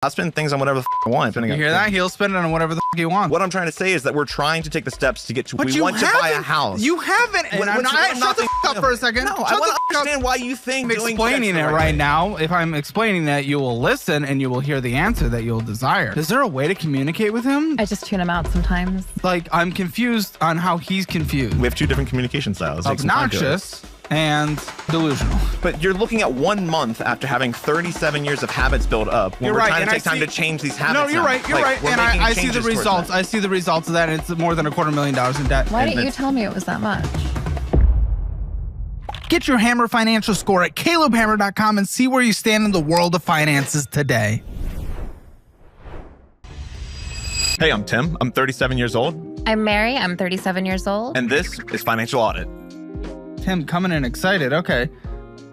I'll spend things on whatever the I want. You hear that? He'll spend it on whatever the he wants. What I'm trying to say is that we're trying to take the steps to get to. We want to buy a house. You haven't. Shut the up for a second. No, I want to understand why you think. I'm explaining it right now. If I'm explaining that, you will listen and you will hear the answer that you'll desire. Is there a way to communicate with him? I just tune him out sometimes. Like, I'm confused on how he's confused. We have two different communication styles. Obnoxious and delusional. But you're looking at 1 month after having 37 years of habits built up. When we're trying to take time to change these habits. No, you're right. You're right. And I see the results. I see the results of that. And it's more than $250,000 in debt. Why didn't you tell me it was that much? Get your Hammer financial score at calebhammer.com and see where you stand in the world of finances today. Hey, I'm Tim. I'm 37 years old. I'm Mary. I'm 37 years old. And this is Financial Audit. Tim, coming in excited. Okay.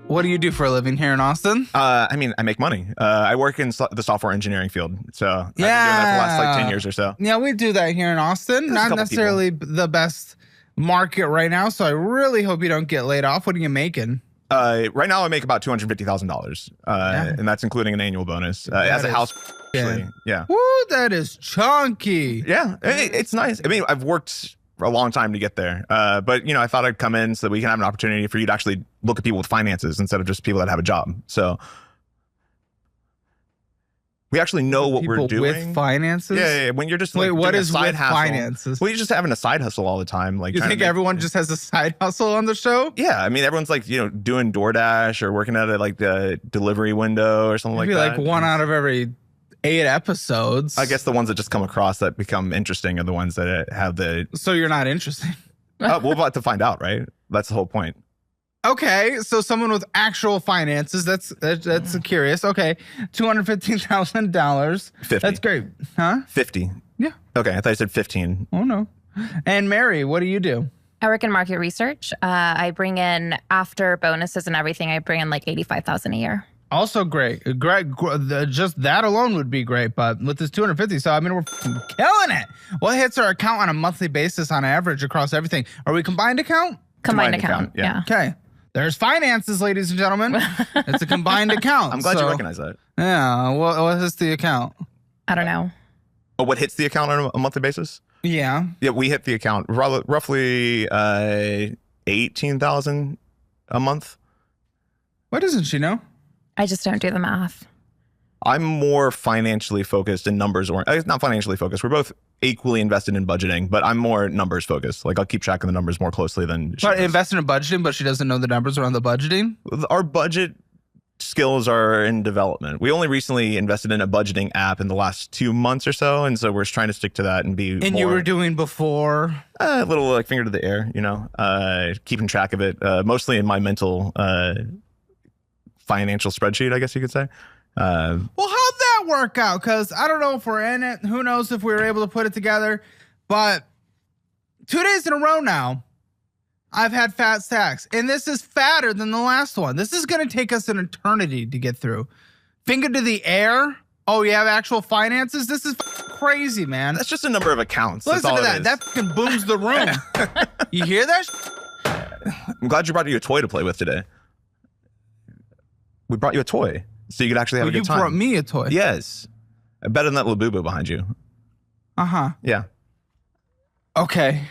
What do you do for a living here in Austin? I make money. I work in the software engineering field. So I've been doing that for the last 10 years or so. Yeah, we do that here in Austin. Not necessarily the best market right now. So I really hope you don't get laid off. What are you making? Right now I make about $250,000. And that's including an annual bonus as a house. Actually. Yeah. Woo, that is chunky. Yeah, it's nice. I mean, I've worked for a long time to get there. But, I thought I'd come in so that we can have an opportunity for you to actually look at people with finances instead of just people that have a job. So we actually know what we're doing. With finances? Yeah. When you're just what is with hustle, finances? Well, you're just having a side hustle all the time. Like, you think everyone just has a side hustle on the show? Yeah. I mean, everyone's like, doing DoorDash or working at the delivery window or something like that. Like one out of every 8 episodes. I guess the ones that just come across that become interesting are the ones that have the... So you're not interesting? We'll have to find out, right? That's the whole point. Okay, so someone with actual finances, that's curious. Okay, $215,000. 50. That's great. Huh? 50. Yeah. Okay, I thought you said 15. Oh, no. And Mary, what do you do? I work in market research. I bring in, after bonuses and everything, I bring in like $85,000 a year. Also great. Just that alone would be great, but with this 250, so I mean, we're killing it. What hits our account on a monthly basis on average across everything? Are we combined account? Combined account, yeah. Okay. There's finances, ladies and gentlemen. It's a combined account. I'm glad you recognize that. Yeah. What hits the account? I don't know. Oh, what hits the account on a monthly basis? Yeah. Yeah, we hit the account roughly $18,000 a month. Why doesn't she know? I just don't do the math. I'm more financially focused and numbers oriented. Not financially focused. We're both equally invested in budgeting, but I'm more numbers focused. Like, I'll keep track of the numbers more closely than she does. Invested in budgeting, but she doesn't know the numbers around the budgeting? Our budget skills are in development. We only recently invested in a budgeting app in the last 2 months or so, and so we're trying to stick to that and be And you were doing before? A little like finger to the air, keeping track of it, mostly in my mental financial spreadsheet, I guess you could say. Well, how'd that work out? Because I don't know if we're in it. Who knows if we were able to put it together. But 2 days in a row now, I've had fat stacks. And this is fatter than the last one. This is going to take us an eternity to get through. Finger to the air. Oh, you have actual finances? This is crazy, man. That's just a number of accounts. Listen to that. That fucking booms the room. You hear that? I'm glad you brought you a toy to play with today. We brought you a toy, so you could actually have a good time. You brought me a toy? Yes. Better than that little boo-boo behind you. Uh-huh. Yeah. Okay.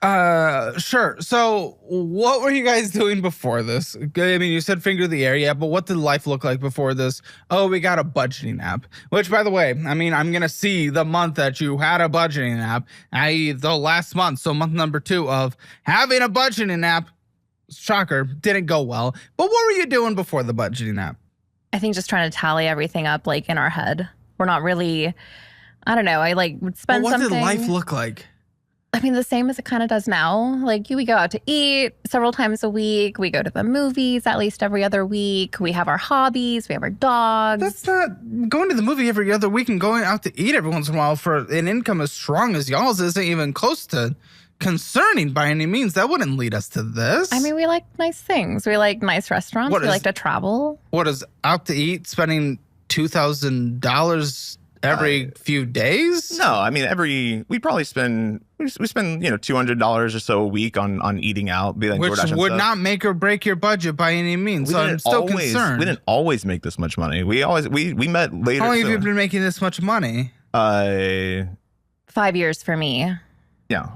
Sure. So what were you guys doing before this? I mean, you said finger to the air, yeah, but what did life look like before this? Oh, we got a budgeting app, which, by the way, I mean, I'm going to see the month that you had a budgeting app, i.e. the last month, so month number 2 of having a budgeting app. Shocker, didn't go well. But what were you doing before the budgeting app? I think just trying to tally everything up like in our head. We're not really, I don't know. I would spend something. What did life look like? I mean, the same as it kind of does now. Like, we go out to eat several times a week. We go to the movies at least every other week. We have our hobbies. We have our dogs. That's not going to the movie every other week and going out to eat every once in a while for an income as strong as y'all's isn't even close to concerning by any means. That wouldn't lead us to this. I mean, we like nice things. We like nice restaurants. We like to travel. What is out to eat, spending $2,000 every few days? No, I mean we probably spend $200 or so a week on eating out, Which DoorDash and would stuff. not make or break your budget by any means. So I'm still concerned. We didn't always make this much money. We met later. How long have you been making this much money? 5 years for me. Yeah.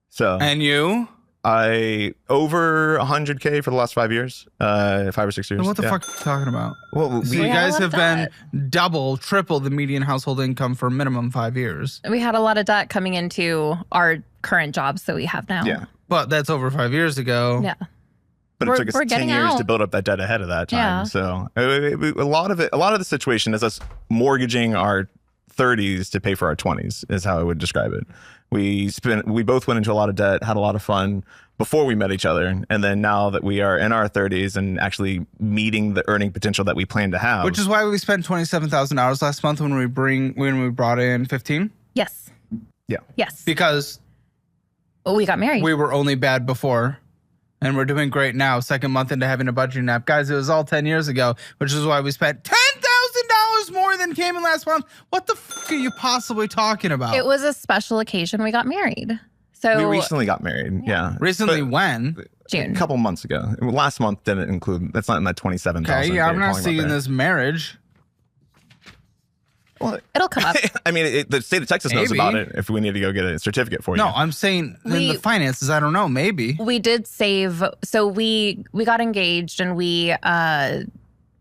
So And you? I over 100K for the last 5 years, 5 or 6 years. What the fuck are you talking about? Well, So We you had a guys lot have of debt. been double, triple the median household income for minimum 5 years. We had a lot of debt coming into our current jobs that we have now. yeah. But that's over 5 years ago. Yeah. But We're- it took us we're 10 getting years to out. build up that debt ahead of that time. Yeah. So a lot of the situation is us mortgaging our 30s to pay for our 20s is how I would describe it. We both went into a lot of debt, had a lot of fun before we met each other. And then now that we are in our 30s and actually meeting the earning potential that we plan to have. Which is why we spent $27,000 last month when we brought in 15. Yes. Yeah. Yes. Because We got married. we were only bad before. And we're doing great now, second month into having a budgeting app. Guys, it was all 10 years ago, which is why we spent $10,000 more than came in last month. What the fuck are you possibly talking about? It was a special occasion. We got married. So we recently got married. Yeah. Recently But when? June. a couple months ago. Last month didn't include, that's not in that 27,000. Okay, yeah, that I'm you're not calling seeing about there. this marriage. Well, It'll come up. I mean, the state of Texas knows Maybe. about it if we need to go get a certificate for you. No, I'm saying in We- the finances, I don't know, maybe. We did save. So we got engaged and we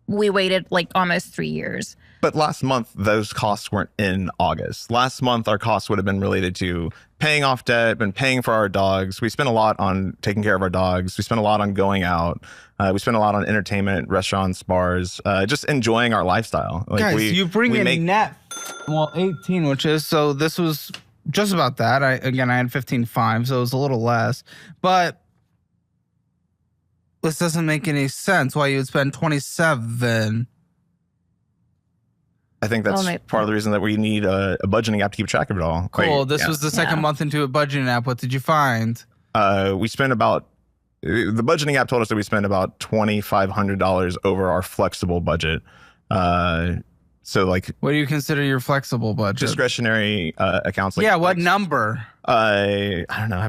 waited like almost 3 years. But last month, those costs weren't in August. Last month, our costs would have been related to paying off debt and paying for our dogs. We spent a lot on taking care of our dogs. We spent a lot on going out. We spent a lot on entertainment, restaurants, bars, just enjoying our lifestyle. Like Guys, you bring in make, net, 18, which is, so this was just about that. I had 15.5, so it was a little less. But this doesn't make any sense why you would spend 27. I think that's part of the reason that we need a budgeting app to keep track of it all. Cool. Like, This was the second month into a budgeting app. What did you find? we spent about, the budgeting app told us that we spent about $2,500 over our flexible budget. So like What do you consider your flexible budget? discretionary accounts. Like, yeah, what like, number? I don't know. I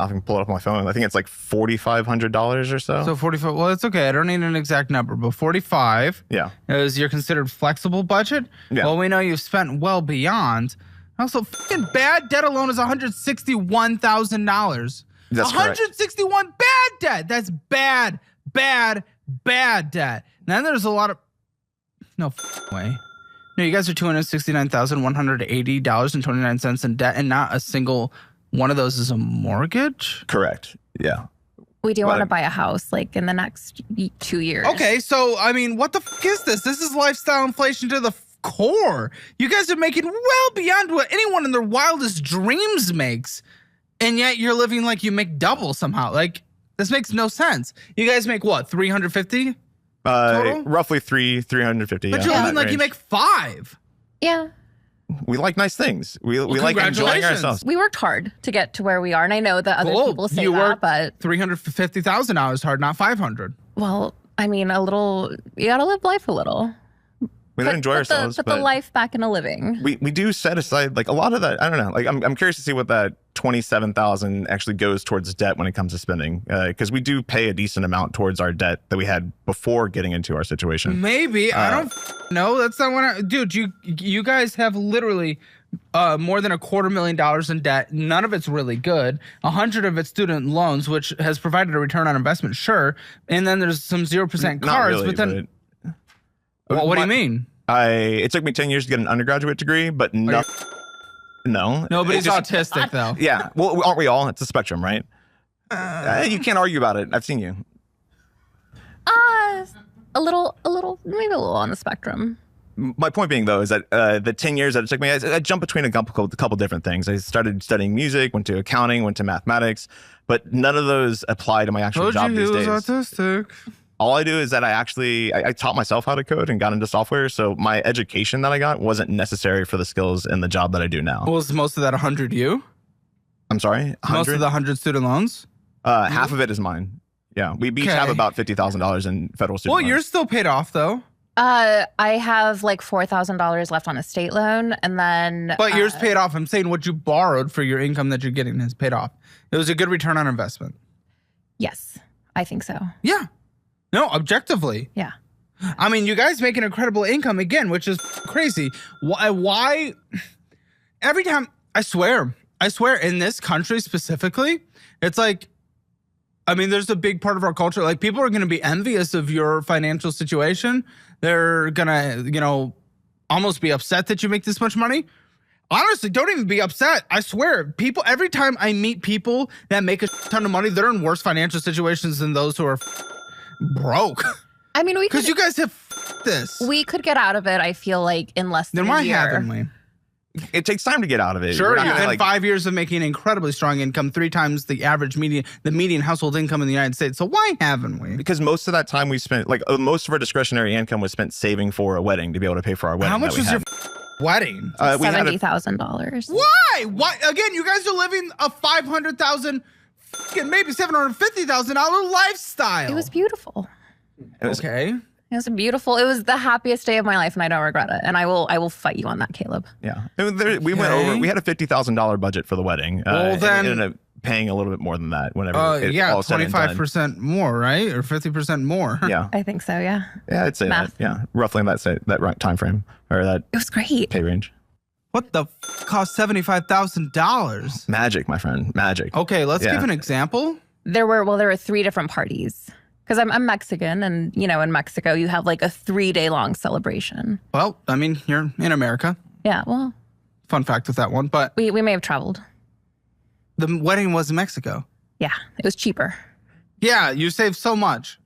can pull it up on my phone. I think it's like $4,500 or so. So 45. Well, it's okay. I don't need an exact number, but 45 yeah. is your considered flexible budget. Yeah. Well, we know you've spent well beyond. Also, fucking bad debt alone is $161,000. That's correct. 161 bad debt. That's bad debt. Then there's a lot of no way. No, you guys are $269,180.29 in debt, and not a single one of those is a mortgage. Correct. Yeah. We do want to Well, buy a house like in the next 2 years. Okay, so I mean, what the fuck is this? This is lifestyle inflation to the core. You guys are making well beyond what anyone in their wildest dreams makes, and yet you're living like you make double somehow. Like this makes no sense. You guys make what, 350? Total? Roughly 350. But yeah, you're in living that like you range. make 5. Yeah. We like nice things. We like enjoying congratulations. ourselves. We worked hard to get to where we are. And I know that other Cool. people say You that, worked but $350,000 hard, not 500. well, I mean, you gotta live life a little. We don't enjoy ourselves. Put the life back into living. We do set aside like a lot of that. I don't know. Like I'm curious to see what that 27,000 actually goes towards debt when it comes to spending, because we do pay a decent amount towards our debt that we had before getting into our situation. Maybe. I don't know. That's not what dude, you guys have literally more than $250,000 in debt. None of it's really good. 100 of it's student loans, which has provided a return on investment, sure. And then there's some 0% Not cars, really, but then but well, what do you mean? it took me 10 years to get an undergraduate degree, but no. Nobody's It just- autistic though. Yeah. Well, aren't we all? It's a spectrum, right? You can't argue about it. I've seen you. A little, maybe a little on the spectrum. My point being, though, is that the 10 years that it took me, I jumped between a couple different things. I started studying music, went to accounting, went to mathematics, but none of those apply to my actual Told job you these he days. was autistic. All I do is that I taught myself how to code and got into software. So my education that I got wasn't necessary for the skills in the job that I do now. Was most of that 100 you? I'm sorry? Most of the 100 student loans? Half of it is mine. Yeah. We each have Okay. about $50,000 in federal student Well, loans. you're still paid off though. I have like $4,000 left on a state loan, and then. But yours paid off. I'm saying what you borrowed for your income that you're getting has paid off. It was a good return on investment. Yes, I think so. Yeah. No, objectively. Yeah. I mean, you guys make an incredible income again, which is crazy. Why? Every time, I swear, in this country specifically, it's like, I mean, there's a big part of our culture. Like, people are going to be envious of your financial situation. They're going to, almost be upset that you make this much money. Honestly, don't even be upset. I swear, people, every time I meet people that make a ton of money, they're in worse financial situations than those who are broke. I mean, because you guys have this. We could get out of it, I feel like, in less than a year. Then why haven't we? It takes time to get out of it. Sure, you've been 5 years of making incredibly strong income, 3 times the average median household income in the United States. So why haven't we? Because most of that time we spent, like most of our discretionary income was spent saving for a wedding to be able to pay for our wedding. How much was your wedding? $70,000. Why? Why? Again, you guys are living a $500,000, maybe $750,000 lifestyle. It was beautiful. Okay. It was beautiful. It was the happiest day of my life, and I don't regret it. And I will fight you on that, Caleb. Yeah, we went over. We had a $50,000 budget for the wedding. Well, then we ended up paying a little bit more than that. Whenever all said and done. 25% more, right, or 50% more. Yeah, I think so. Yeah. Yeah, I'd say Math. that. Yeah, roughly in that time frame or that. It was great. Pay range. What the cost $75,000? Magic, my friend, magic. Okay, let's give an example. There were 3 different parties. Because I'm Mexican, and, in Mexico, you have like a 3-day long celebration. Well, I mean, you're in America. Yeah, well. Fun fact with that one, but. We may have traveled. The wedding was in Mexico. Yeah, it was cheaper. Yeah, you saved so much.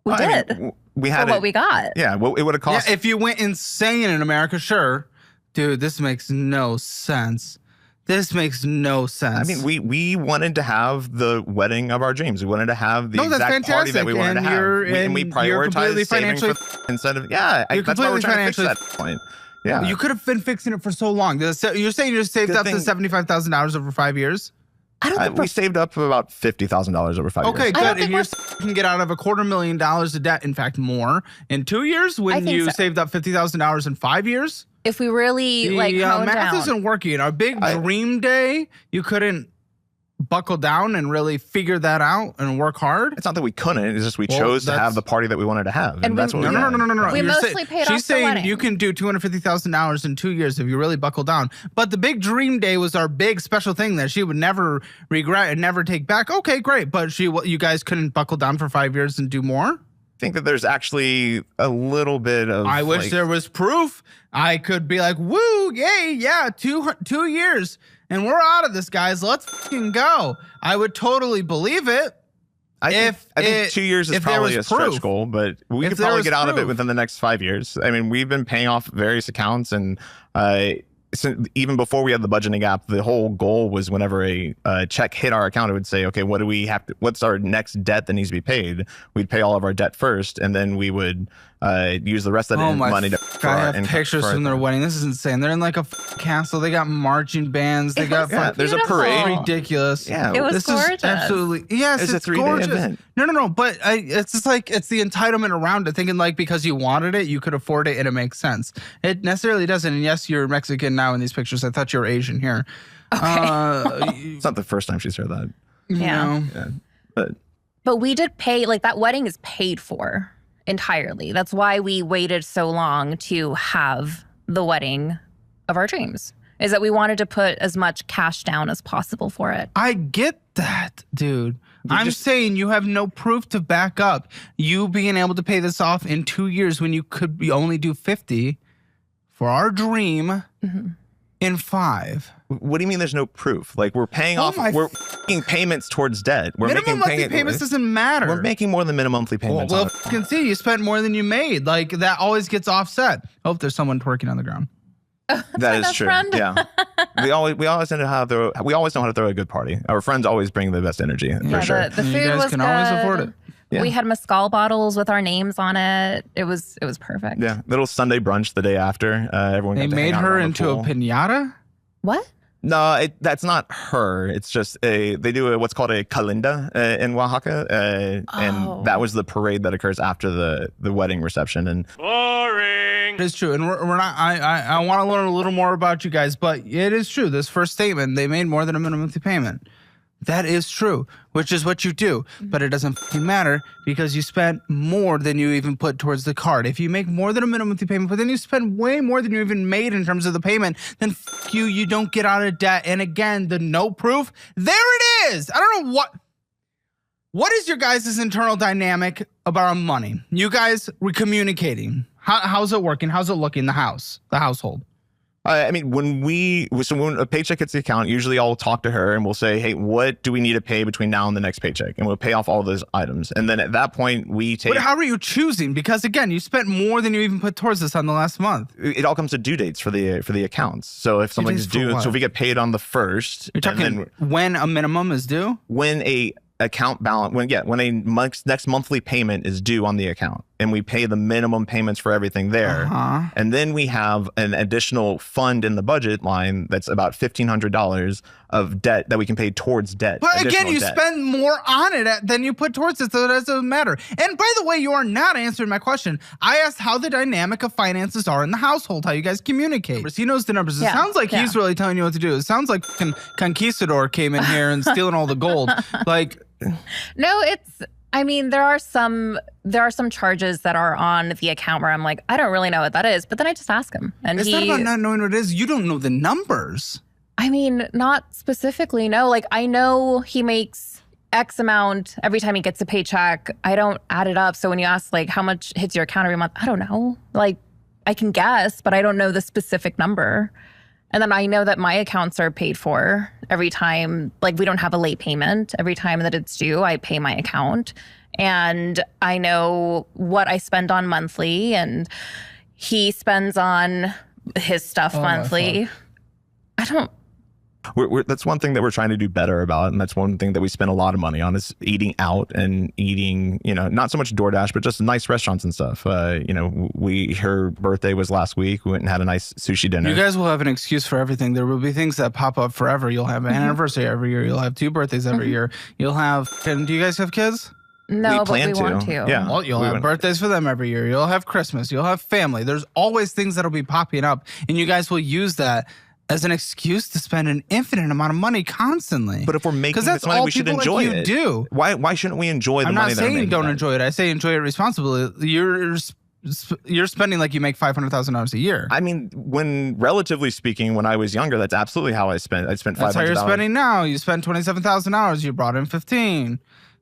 We did. I mean, we had for what we got. Yeah, well, it would have cost. Yeah, if you went insane in America, sure. Dude, this makes no sense. This makes no sense. I mean, we wanted to have the wedding of our dreams. We wanted to have the exact party that we wanted to have. And we prioritized saving for instead of, that's why we're trying to fix that point. Yeah. You could have been fixing it for so long. You're saying you saved up to $75,000 over 5 years? I don't think we saved up about $50,000 over 5 years. Okay, good. And you can get out of $250,000 of debt, in fact, more in 2 years when you saved up $50,000 in 5 years? If we really math isn't working. Our big dream day, you couldn't buckle down and really figure that out and work hard. It's not that we couldn't. It's just we chose to have the party that we wanted to have, and that's what. No. We mostly paid off the wedding. She's saying you can do $250,000 in 2 years if you really buckle down. But the big dream day was our big special thing that she would never regret and never take back. Okay, great, but you guys couldn't buckle down for 5 years and do more. I think that there's actually a little bit of. I wish there was proof. I could be like, woo, yay, yeah, 2 years, and we're out of this, guys. Let's fucking go. I would totally believe it. I think 2 years is probably a stretch goal, but we could probably get out of it within the next 5 years. I mean, we've been paying off various accounts, and even before we had the budgeting app, the whole goal was whenever a check hit our account, it would say, okay, what's our next debt that needs to be paid? We'd pay all of our debt first, and then we would use the rest of the money to. I have pictures from their wedding. This is insane. They're in like a castle. They got marching bands. They got there's a parade. Ridiculous. Yeah, it was gorgeous. Is absolutely it's a 3-day gorgeous. event. No. But it's just like it's the entitlement around it, thinking like because you wanted it, you could afford it, and it makes sense. It necessarily doesn't. And yes, you're Mexican now in these pictures. I thought you were Asian here. Okay. It's not the first time she's heard that. Yeah. But we did pay, like that wedding is paid for entirely. That's why we waited so long to have the wedding of our dreams, is that we wanted to put as much cash down as possible for it. I get that, dude. I'm saying you have no proof to back up you being able to pay this off in 2 years when you could only do 50 for our dream in 5. What do you mean there's no proof? Like we're paying off, we're making payments towards debt. We're minimum monthly payments doesn't matter. We're making more than minimum monthly payments. Well, you can see you spent more than you made. Like that always gets offset. Hope there's someone twerking on the ground. That is true. Friend. Yeah, we always know how to throw a good party. Our friends always bring the best energy for sure. The food you guys was can good. always afford it. Yeah. We had mezcal bottles with our names on it. It was perfect. Yeah, little Sunday brunch the day after. Everyone. They made her into a piñata. What? No, that's not her. It's just they do what's called a calinda in Oaxaca, and that was the parade that occurs after the wedding reception. And boring. It is true, and we're not. I want to learn a little more about you guys, but it is true. This first statement, they made more than a minimum monthly payment. That is true, which is what you do, but it doesn't fucking matter because you spent more than you even put towards the card. If you make more than a minimum monthly payment, but then you spend way more than you even made in terms of the payment, then fuck you, you don't get out of debt. And again, the no proof, there it is. I don't know what is your guys' internal dynamic about money? You guys were communicating. How's it working? How's it looking? The household. I mean, when a paycheck hits the account, usually I'll talk to her and we'll say, hey, what do we need to pay between now and the next paycheck? And we'll pay off all those items. And then at that point, we take... But how are you choosing? Because again, you spent more than you even put towards this on the last month. It all comes to due dates for the accounts. So if something's due, so if we get paid on the 1st... You're talking when a minimum is due? When a account balance, when a next monthly payment is due on the account, and we pay the minimum payments for everything there. And then we have an additional fund in the budget line that's about $1,500 of debt that we can pay towards debt. But again, you spend more on it than you put towards it, so it doesn't matter. And by the way, you are not answering my question. I asked how the dynamic of finances are in the household, how you guys communicate. He knows the numbers. It sounds like he's really telling you what to do. It sounds like Conquistador came in here and stealing all the gold. Like, no, I mean, there are some charges that are on the account where I'm like, I don't really know what that is, but then I just ask him. And it's not about not knowing what it is. You don't know the numbers. I mean, not specifically, no. Like, I know he makes X amount every time he gets a paycheck. I don't add it up. So when you ask, like, how much hits your account every month, I don't know. Like, I can guess, but I don't know the specific number. And then I know that my accounts are paid for every time. Like, we don't have a late payment. Every time that it's due, I pay my account. And I know what I spend on monthly, and he spends on his stuff monthly. I don't... That's one thing that we're trying to do better about, and that's one thing that we spend a lot of money on is eating out and eating, not so much DoorDash, but just nice restaurants and stuff. Her birthday was last week. We went and had a nice sushi dinner. You guys will have an excuse for everything. There will be things that pop up forever. You'll have an anniversary every year. You'll have 2 birthdays every year. You'll have... do you guys have kids? No, but we want to. Yeah. Well, you'll have birthdays for them every year. You'll have Christmas. You'll have family. There's always things that'll be popping up, and you guys will use that as an excuse to spend an infinite amount of money constantly. But if we're making this money, we should enjoy it. Do. Why shouldn't we enjoy the money that we're making? I'm not saying don't enjoy it. I say enjoy it responsibly. You're spending like you make $500,000 a year. I mean, relatively speaking, when I was younger, that's absolutely how I spent. I spent $500. That's how you're spending now. You spend $27,000. You brought in 15.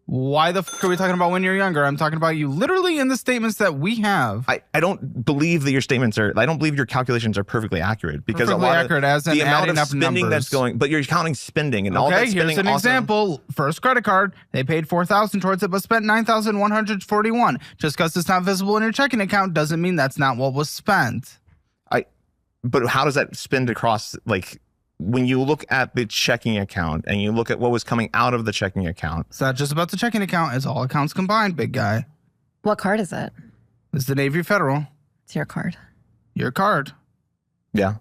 Why the fuck are we talking about when you're younger? I'm talking about you literally in the statements that we have. I don't believe that your statements are, I don't believe your calculations are perfectly accurate because perfectly accurate as in the amount of spending numbers. That's going, but you're counting spending and all that spending. Here's an example. First credit card, they paid $4,000 towards it, but spent $9,141. Just because it's not visible in your checking account doesn't mean that's not what was spent. But how does that spend across, like, when you look at the checking account and you look at what was coming out of the checking account? It's not just about the checking account. It's all accounts combined, big guy. What card is it? It's the Navy Federal. It's your card. Your card. Yeah.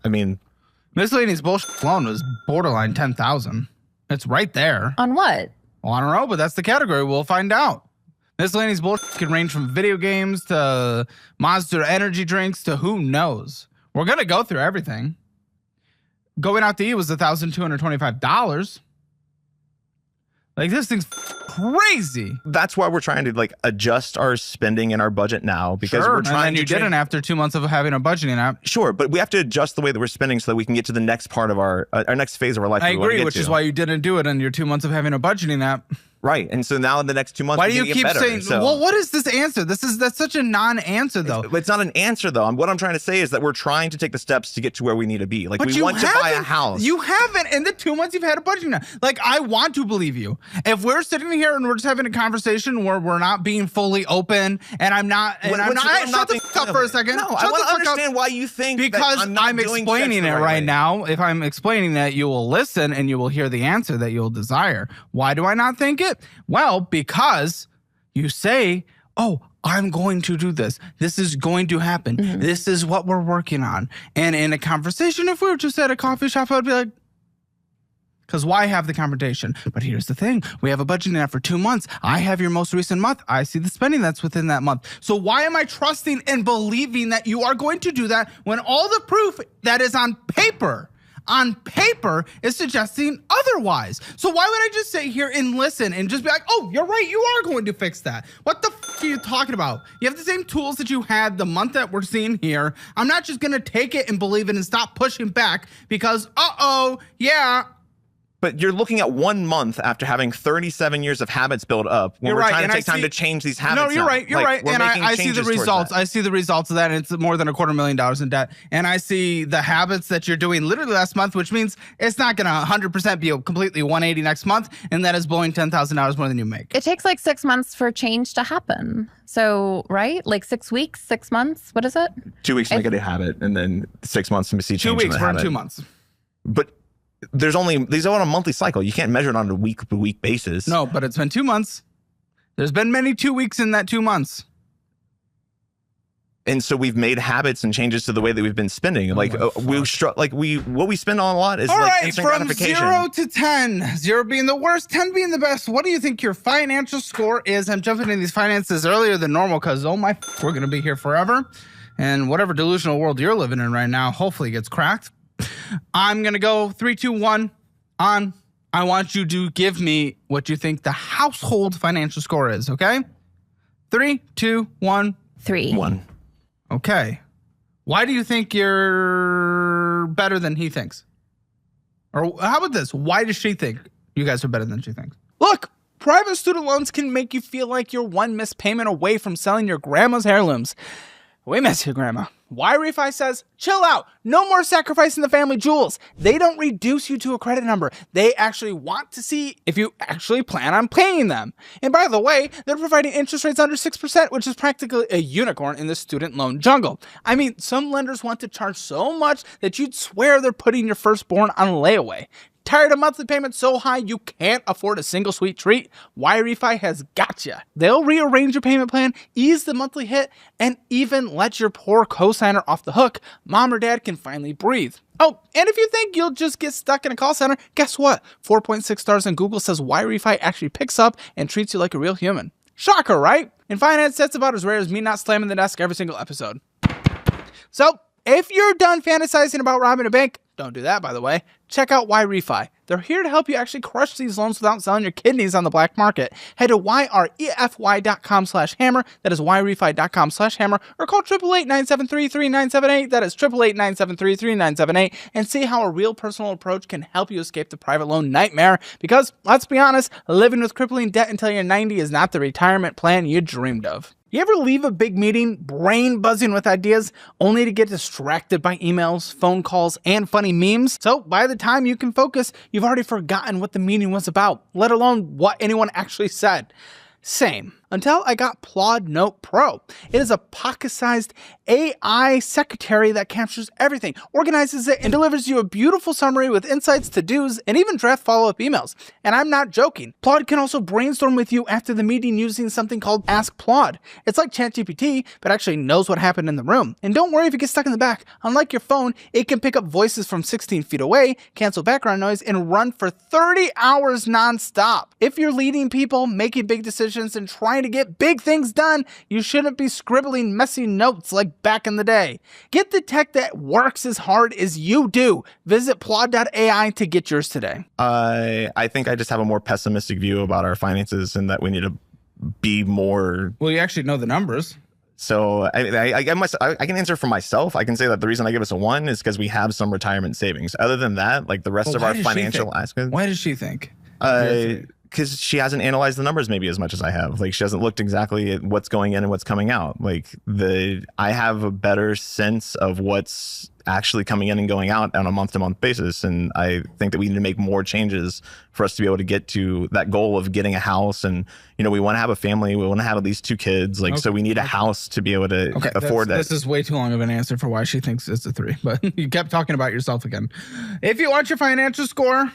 I mean, miscellaneous bullshit loan was borderline 10,000. It's right there. On what? Well, I don't know, but that's the category. We'll find out. Miscellaneous bullshit can range from video games to Monster energy drinks to who knows. We're going to go through everything. Going out to eat was $1,225. Like, this thing's crazy. That's why we're trying to, like, adjust our spending and our budget now, because we're trying and then you didn't after 2 months of having a budgeting app. Sure, but we have to adjust the way that we're spending so that we can get to the next part of our next phase of our life. I agree, which is why you didn't do it in your 2 months of having a budgeting app. Right, and so now in the next 2 months, why do you keep saying? Well, what is this answer? That's such a non-answer, though. It's not an answer, though. What I'm trying to say is that we're trying to take the steps to get to where we need to be. Like, but we want to buy a house. You haven't in the 2 months you've had a budgeting app. Like, I want to believe you. If we're sitting here and we're just having a conversation where we're not being fully open, and I'm not, and I'm not. Shut the fuck up for a second. No, I want to understand why you think because that I'm explaining it right now. If I'm explaining that, you will listen and you will hear the answer that you'll desire. Why do I not think it? Well, because you say, oh, I'm going to do this. This is going to happen. This is what we're working on. And in a conversation, if we were just at a coffee shop, I'd be like, because why have the confrontation? But here's the thing. We have a budget now for 2 months. I have your most recent month. I see the spending that's within that month. So why am I trusting and believing that you are going to do that when all the proof that is on paper is suggesting otherwise? So why would I just sit here and listen and just be like, oh, you're right, you are going to fix that? What the f are you talking about? You have the same tools that you had the month that we're seeing here. I'm not just gonna take it and believe it and stop pushing back because, yeah. But you're looking at 1 month after having 37 years of habits built up when we're trying to take time to change these habits. No, you're right. You're right. And I see the results. I see the results of that. And it's more than $250,000 in debt. And I see the habits that you're doing literally last month, which means it's not going to 100% be completely 180 next month. And that is blowing $10,000 more than you make. It takes like 6 months for change to happen. So, right? Like 6 weeks, 6 months. What is it? 2 weeks to make it a habit. And then 6 months to see change. 2 weeks, we're in 2 months. But these are on a monthly cycle. You can't measure it on a week-to-week basis. No, but it's been 2 months. There's been many 2 weeks in that 2 months. And so we've made habits and changes to the way that we've been spending. What we spend on a lot is instant gratification. From 0 to 10, 0 being the worst, 10 being the best. What do you think your financial score is? I'm jumping into these finances earlier than normal because, we're going to be here forever. And whatever delusional world you're living in right now, hopefully gets cracked. I'm going to go 3, 2, 1 on. I want you to give me what you think the household financial score is, okay? 3, 2, 1. 3. 1. Okay. Why do you think you're better than he thinks? Or how about this? Why does she think you guys are better than she thinks? Look, private student loans can make you feel like you're one missed payment away from selling your grandma's heirlooms. We miss you, Grandma. Y-Refi says, chill out. No more sacrificing the family jewels. They don't reduce you to a credit number. They actually want to see if you actually plan on paying them. And by the way, they're providing interest rates under 6%, which is practically a unicorn in the student loan jungle. I mean, some lenders want to charge so much that you'd swear they're putting your firstborn on layaway. Tired of monthly payments so high you can't afford a single sweet treat? Y-Refi has gotcha. They'll rearrange your payment plan, ease the monthly hit, and even let your poor cosigner off the hook. Mom or dad can finally breathe. Oh, and if you think you'll just get stuck in a call center, guess what? 4.6 stars on Google says Y-Refi actually picks up and treats you like a real human. Shocker, right? In finance, that's about as rare as me not slamming the desk every single episode. So, if you're done fantasizing about robbing a bank, don't do that, by the way. Check out Y-Refi. They're here to help you actually crush these loans without selling your kidneys on the black market. Head to yrefy.com/hammer. That is yrefy.com/hammer. Or call 888-973-3978. That is 888-973-3978. And see how a real personal approach can help you escape the private loan nightmare. Because, let's be honest, living with crippling debt until you're 90 is not the retirement plan you dreamed of. You ever leave a big meeting, brain buzzing with ideas, only to get distracted by emails, phone calls, and funny memes? So by the time you can focus, you've already forgotten what the meeting was about, let alone what anyone actually said. Same. Until I got Plod Note Pro. It is a pocket-sized AI secretary that captures everything, organizes it, and delivers you a beautiful summary with insights, to-dos, and even draft follow-up emails. And I'm not joking. Plod can also brainstorm with you after the meeting using something called Ask Plod. It's like ChatGPT, but actually knows what happened in the room. And don't worry if you get stuck in the back. Unlike your phone, it can pick up voices from 16 feet away, cancel background noise, and run for 30 hours nonstop. If you're leading people, making big decisions, and trying to get big things done, you shouldn't be scribbling messy notes like back in the day. Get the tech that works as hard as you do. Visit plod.ai to get yours today. I think I just have a more pessimistic view about our finances and that we need to be more. Well, you actually know the numbers. So I can answer for myself. I can say that the reason I give us a 1 is because we have some retirement savings. Other than that, like the rest of our financial aspects. Why does she think? Because she hasn't analyzed the numbers maybe as much as I have. Like she hasn't looked exactly at what's going in and what's coming out. Like I have a better sense of what's actually coming in and going out on a month-to-month basis. And I think that we need to make more changes for us to be able to get to that goal of getting a house. And, we want to have a family. We want to have at least 2 kids. Like, so we need a house to be able to afford that. This is way too long of an answer for why she thinks it's a 3, but you kept talking about yourself again. If you want your financial score,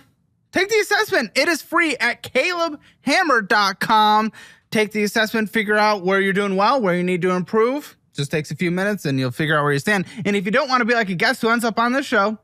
take the assessment. It is free at calebhammer.com. take the assessment, figure out where you're doing well, where you need to improve. Just takes a few minutes and you'll figure out where you stand. And if you don't want to be like a guest who ends up on this show,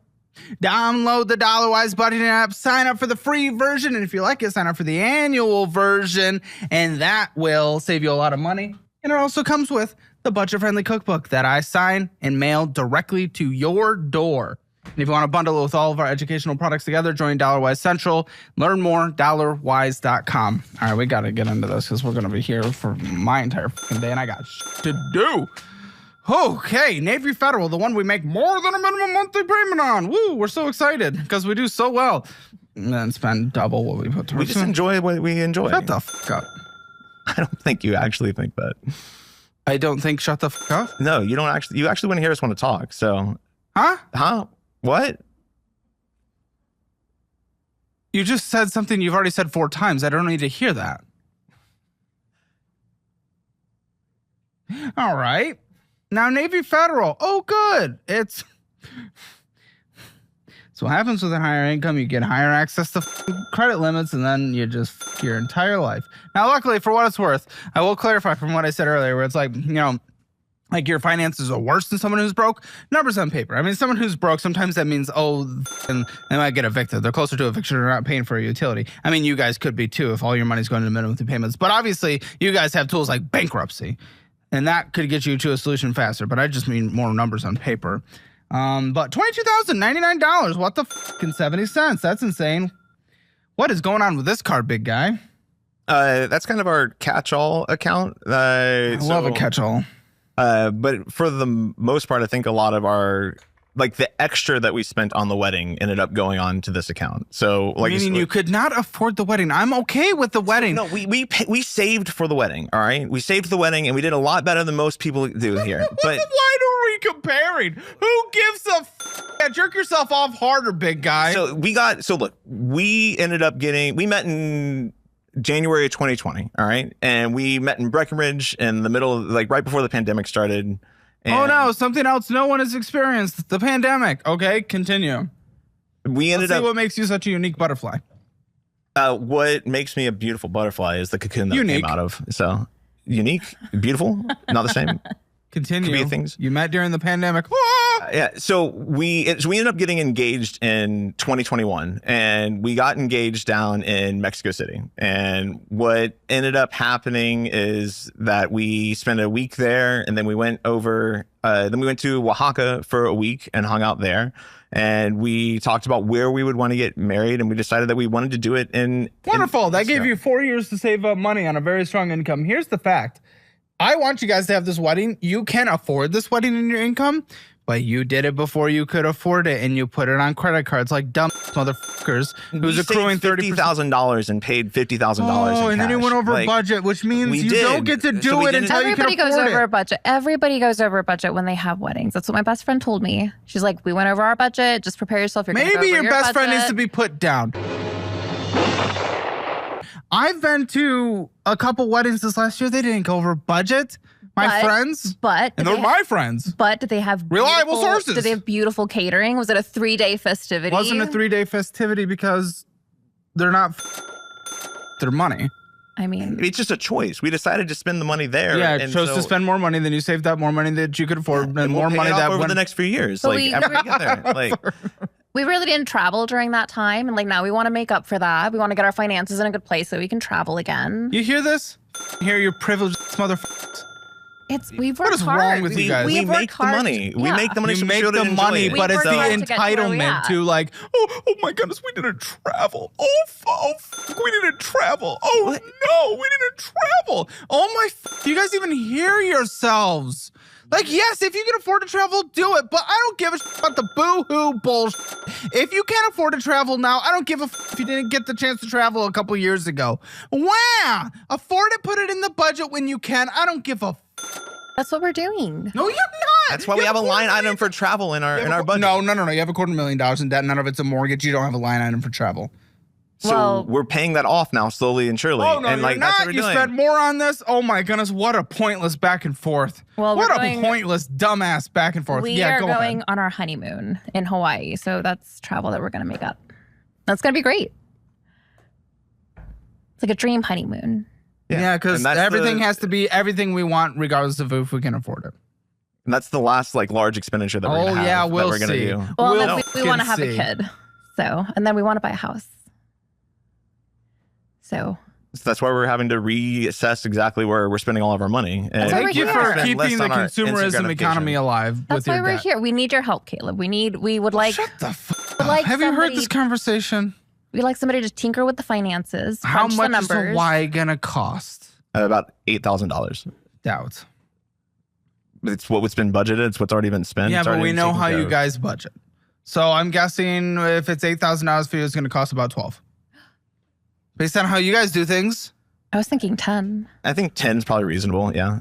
download the Dollarwise budgeting app, sign up for the free version. And if you like it, sign up for the annual version. And that will save you a lot of money. And it also comes with the budget-friendly cookbook that I sign and mail directly to your door. And if you want to bundle it with all of our educational products together, join Dollarwise Central. Learn more, dollarwise.com. All right, we got to get into this because we're going to be here for my entire fucking day, and I got shit to do. Okay, Navy Federal, the one we make more than a minimum monthly payment on. Woo, we're so excited because we do so well. And then spend double what we put towards it. We just enjoy what we enjoy. Shut the fuck up. I don't think you actually think that. I don't think shut the fuck up? No, you don't actually. You actually want to hear us want to talk, so. Huh? What? You just said something you've already said 4 times. I don't need to hear that. All right. Now, Navy Federal. Oh, good. It's what happens with a higher income. You get higher access to credit limits, and then you just your entire life. Now, luckily, for what it's worth, I will clarify from what I said earlier, where it's like, like your finances are worse than someone who's broke. Numbers on paper. I mean, someone who's broke, sometimes that means, and they might get evicted. They're closer to eviction or not paying for a utility. I mean, you guys could be too if all your money's going to minimum payments. But obviously, you guys have tools like bankruptcy. And that could get you to a solution faster. But I just mean more numbers on paper. But $22,099. What the fucking 70 cents? That's insane. What is going on with this card, big guy? That's kind of our catch-all account. I love a catch-all. But for the most part, I think a lot of our, like the extra that we spent on the wedding ended up going on to this account. So like, meaning you could not afford the wedding. I'm okay with the wedding. No, we saved for the wedding. All right. We saved the wedding and we did a lot better than most people do here. But why are we comparing? Who gives a jerk yourself off harder, big guy? So look, we met in January of 2020, all right? And we met in Breckenridge in the middle of, like, right before the pandemic started. Oh, no, something else no one has experienced. The pandemic. Okay, continue. Let's see what makes you such a unique butterfly. What makes me a beautiful butterfly is the cocoon that I came out of. So, unique, beautiful, not the same. Continue. Could be things. You met during the pandemic. Yeah, so we ended up getting engaged in 2021, and we got engaged down in Mexico City. And what ended up happening is that we spent a week there, and then we went over. Then we went to Oaxaca for a week and hung out there. And we talked about where we would want to get married, and we decided that we wanted to do it in. Wonderful. That gave you 4 years to save up money on a very strong income. Here's the fact. I want you guys to have this wedding. You can afford this wedding in your income, but you did it before you could afford it, and you put it on credit cards like dumb motherfuckers who's accruing $50,000 and paid $50,000. Oh, and then you went over budget, which means you don't get to do it until you can afford it. Everybody goes over a budget. Everybody goes over a budget when they have weddings. That's what my best friend told me. She's like, we went over our budget. Just prepare yourself. Maybe your best friend needs to be put down. I've been to a couple weddings this last year. They didn't go over budget. My friends. And they're my friends. But did they have reliable sources? Did they have beautiful catering? Was it a 3-day festivity? It wasn't a 3-day festivity because they're not their money. I mean, it's just a choice. We decided to spend the money there. Yeah, and chose to spend more money than you saved up more money that you could afford, and more money that over the next few years. Like after we get there, like. We really didn't travel during that time, and like now we want to make up for that. We want to get our finances in a good place so we can travel again. You hear this? Hear your privileged motherfuckers. We've worked hard. What is wrong with you guys? We make the money. We make the money. You make the money, but it's the entitlement to like, oh my goodness, we didn't travel. We didn't travel. Oh no, we didn't travel. Oh my, do you guys even hear yourselves? Like, yes, if you can afford to travel, do it. But I don't give a shit about the boo-hoo bullshit. If you can't afford to travel now, I don't give a if you didn't get the chance to travel a couple years ago. Wow. Afford it, put it in the budget when you can. I don't give a That's what we're doing. No, you're not. That's why we have a line item for travel in our budget. No. You have $250,000 in debt. None of it's a mortgage. You don't have a line item for travel. So we're paying that off now, slowly and surely. Oh, no, and like, you're that's not. what we're You doing. spent more on this? Oh, my goodness. What a pointless back and forth. Well, what a pointless, dumbass back and forth. We are going on our honeymoon in Hawaii. So that's travel that we're going to make up. That's going to be great. It's like a dream honeymoon. Yeah, because And that's everything has to be everything we want, regardless of if we can afford it. And that's the last like large expenditure that we're gonna have. Yeah, that we'll we're gonna see. do. Well, We'll we want to have see. a kid. So, and then we want to buy a house. So that's why we're having to reassess exactly where we're spending all of our money. And why we're Thank you here. for spend keeping less the on our consumerism Instagram economy alive that's with your why we're debt. here. We need your help, Caleb. We would like Shut the fuck up. like Have you heard somebody- this conversation? we'd like somebody to tinker with the finances, How crunch the much is numbers. a Y gonna cost? About $8,000. Doubt. It's what's been budgeted. It's what's already been spent. Yeah, It's but already we been know taken how care you of. guys budget. So I'm guessing if it's $8,000 for you, it's going to cost about 12. Based on how you guys do things. I was thinking 10. I think 10 is probably reasonable. Yeah.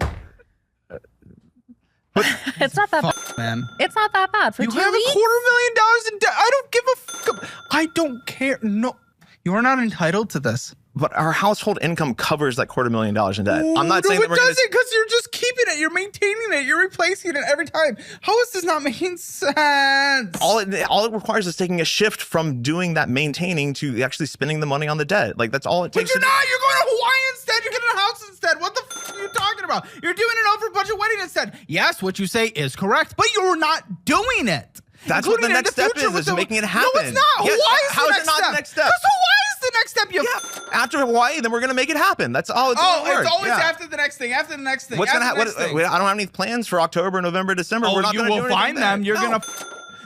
It's not that bad. Fuck, man. It's not that bad for You 2 have weeks. $250,000 in debt. I don't give a fuck. I don't care. No, you are not entitled to this. But our household income covers that $250,000 in debt. I'm not no, saying that it we're going doesn't, because you're just keeping it. You're maintaining it. You're replacing it every time. How is this not making sense? all it requires is taking a shift from doing that maintaining to actually spending the money on the debt. Like that's all it But takes. you're to not. You're going to Hawaii instead. You're getting a house instead. What the f are you talking about? You're doing an over budget wedding instead. Yes, what you say is correct, but you're not doing it. That's what the Including in next step future is with the- making it No, happen. it's not. Yes, Hawaii is how the is next it not step. the next step? Because Hawaii is the next step. You After Hawaii, then we're going to make it happen. That's all. it's always after the next thing. After the next thing. What's after gonna the next thing. I don't have any plans for October, November, December. Oh, we're not you gonna will do anything find them. then. You're No. gonna.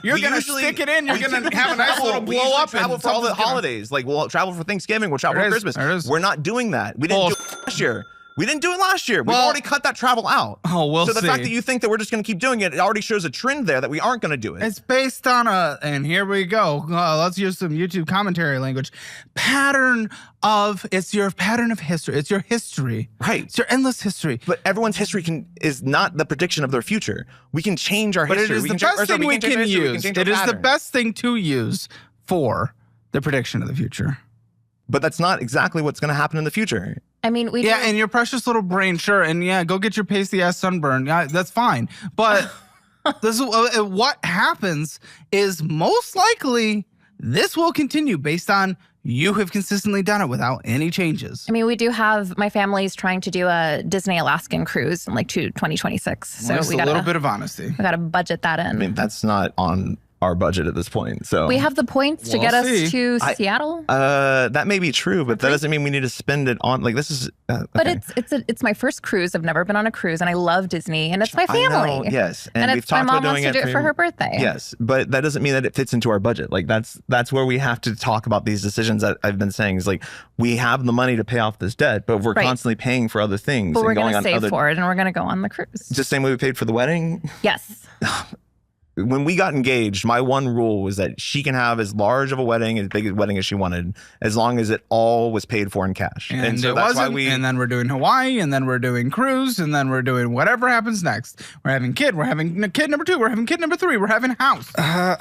You're We gonna usually- stick it in. You're we gonna usually have a nice travel. little We blow usually up travel and for all the something's gonna- holidays. Like we'll travel for Thanksgiving. We'll travel There for is, Christmas. there is. We're not doing that. We didn't do it last year. We didn't do it last year. We've Well- already cut that travel out. Oh, we'll So the fact see. that you think that we're just going to keep doing it, it already shows a trend there that we aren't going to do it. It's based on and here we go. Let's use some YouTube commentary language. It's your pattern of history. It's your history. Right. It's your endless history. But everyone's history is not the prediction of their future. We can change our But history. it is we the can change- or best sorry, thing we change our can history, we use. change It our is the pattern. best thing to use for the prediction of the future. But that's not exactly what's going to happen in the future. I mean, we Yeah, do- and your precious little brain, sure. And yeah, go get your pasty ass sunburn. Yeah, that's fine. But this is what happens is most likely this will continue based on you have consistently done it without any changes. I mean, we do have my family's trying to do a Disney Alaskan cruise in like 2026. So Just we a gotta little bit of honesty. we gotta budget that in. I mean, that's not on our budget at this point. So we have the points to We'll get see. us to Seattle. that may be true, but that doesn't mean we need to spend it on like this is. But okay. it's my first cruise. I've never been on a cruise, and I love Disney, and it's my I know, family. yes, and we've it's my talked mom about wants doing to do it for her birthday. Yes, but that doesn't mean that it fits into our budget. Like that's where we have to talk about these decisions that I've been saying is like we have the money to pay off this debt, but we're Right. constantly paying for other things. But and we're going gonna on save other, for it, and we're gonna go on the cruise. Just the same way we paid for the wedding. Yes. When we got engaged, my one rule was that she can have as large of a wedding, as big a wedding as she wanted, as long as it all was paid for in cash. And so it that's wasn't. why we. And then we're doing Hawaii, and then we're doing cruise, and then we're doing whatever happens next. We're having kid. We're having kid number 2. We're having kid number 3. We're having house.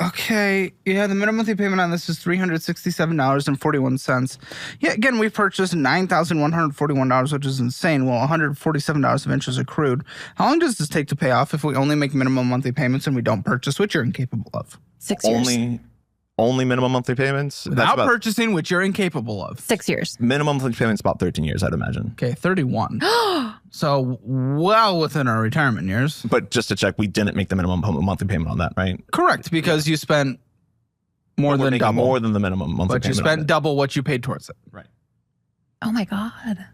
Okay. Yeah, the minimum monthly payment on this is $367.41. Yeah, again, we purchased $9,141, which is insane. Well, $147 of interest accrued. How long does this take to pay off if we only make minimum monthly payments and we don't purchase, which you're incapable of? 6 years. Only minimum monthly payments. That's Without about purchasing, which you're incapable of. 6 years. minimum monthly payments about 13 years, I'd imagine. Okay, 31. So well within our retirement years. But just to check, we didn't make the minimum monthly payment on that, right? Correct, because you spent more We're than making double. more than the minimum monthly But you payment. on spent it. double what you paid towards it. Right. Oh my God.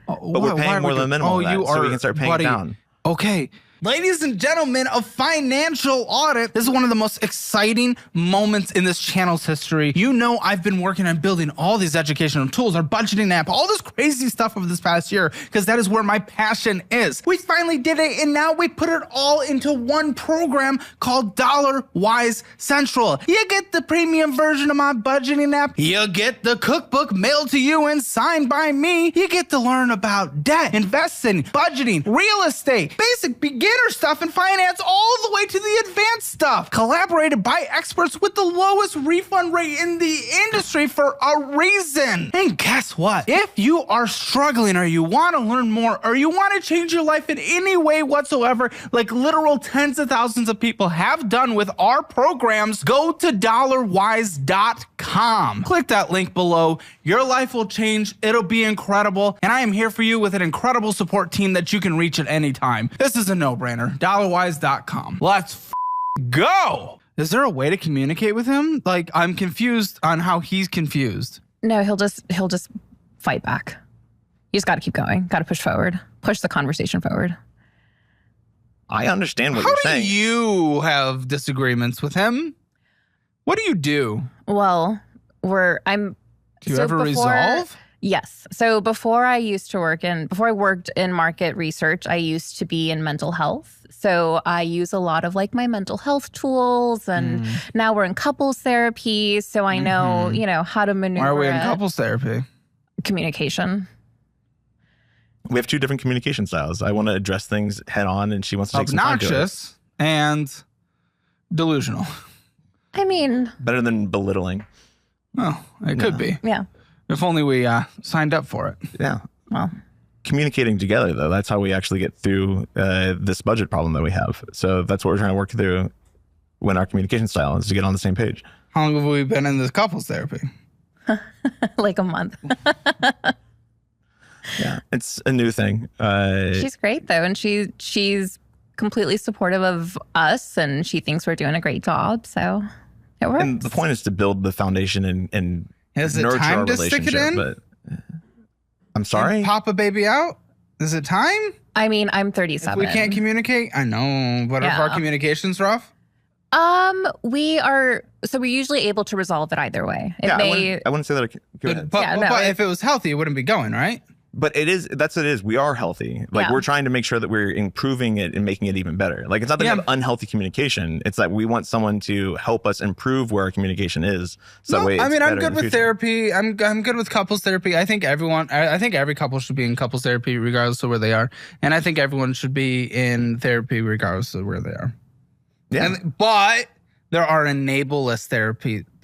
Oh, But we're paying more than the minimum Oh, of that, you so are, we can start paying buddy. down. Okay. Ladies and gentlemen of Financial Audit, this is one of the most exciting moments in this channel's history. You know I've been working on building all these educational tools, our budgeting app, all this crazy stuff over this past year, because that is where my passion is. We finally did it, and now we put it all into one program called Dollar Wise Central. You get the premium version of my budgeting app. You get the cookbook mailed to you and signed by me. You get to learn about debt, investing, budgeting, real estate, basic beginner beginner stuff in finance all the way to the advanced stuff. Collaborated by experts with the lowest refund rate in the industry for a reason. And guess what? If you are struggling or you want to learn more or you want to change your life in any way whatsoever, like literal tens of thousands of people have done with our programs, go to dollarwise.com. Click that link below. Your life will change. It'll be incredible. And I am here for you with an incredible support team that you can reach at any time. This is a no-brainer. Dollarwise.com. Let's go. Is there a way to communicate with him? Like, I'm confused on how he's confused. No, he'll just fight back. You just got to keep going. Got to push forward. Push the conversation forward. I understand what you're saying. How do you have disagreements with him? What do you do? Well, Do you ever resolve? Yes. So before I worked in market research, I used to be in mental health. So I use a lot of like my mental health tools, and now we're in couples therapy. So I know, how to maneuver. Why are we in couples therapy? Communication. We have two different communication styles. I want to address things head on, and she wants to take some time to it. Obnoxious and delusional. I mean, Better than belittling. Oh, it could be. Yeah. If only we signed up for it. Yeah. Well, Communicating together, though, that's how we actually get through this budget problem that we have. So that's what we're trying to work through when our communication style is to get on the same page. How long have we been in this couples therapy? like a month. Yeah, it's a new thing. She's great though, and she's completely supportive of us, and she thinks we're doing a great job. So it works. And the point is to build the foundation and Is it nurture time our to stick it relationship. in? But I'm sorry. And pop a baby out? Is it time? I mean, I'm 37. If we can't communicate? I know, but if our communication's rough? We're usually able to resolve it either way. I wouldn't say that. Go ahead. But if it was healthy, it wouldn't be going, right? But that's what it is. We are healthy. Like we're trying to make sure that we're improving it and making it even better. Like it's not that we have unhealthy communication. It's that we want someone to help us improve where our communication is. So that way I mean, I'm good with future. therapy. I'm good with couples therapy. I think every couple should be in couples therapy regardless of where they are. And I think everyone should be in therapy regardless of where they are. Yeah. But there are enableist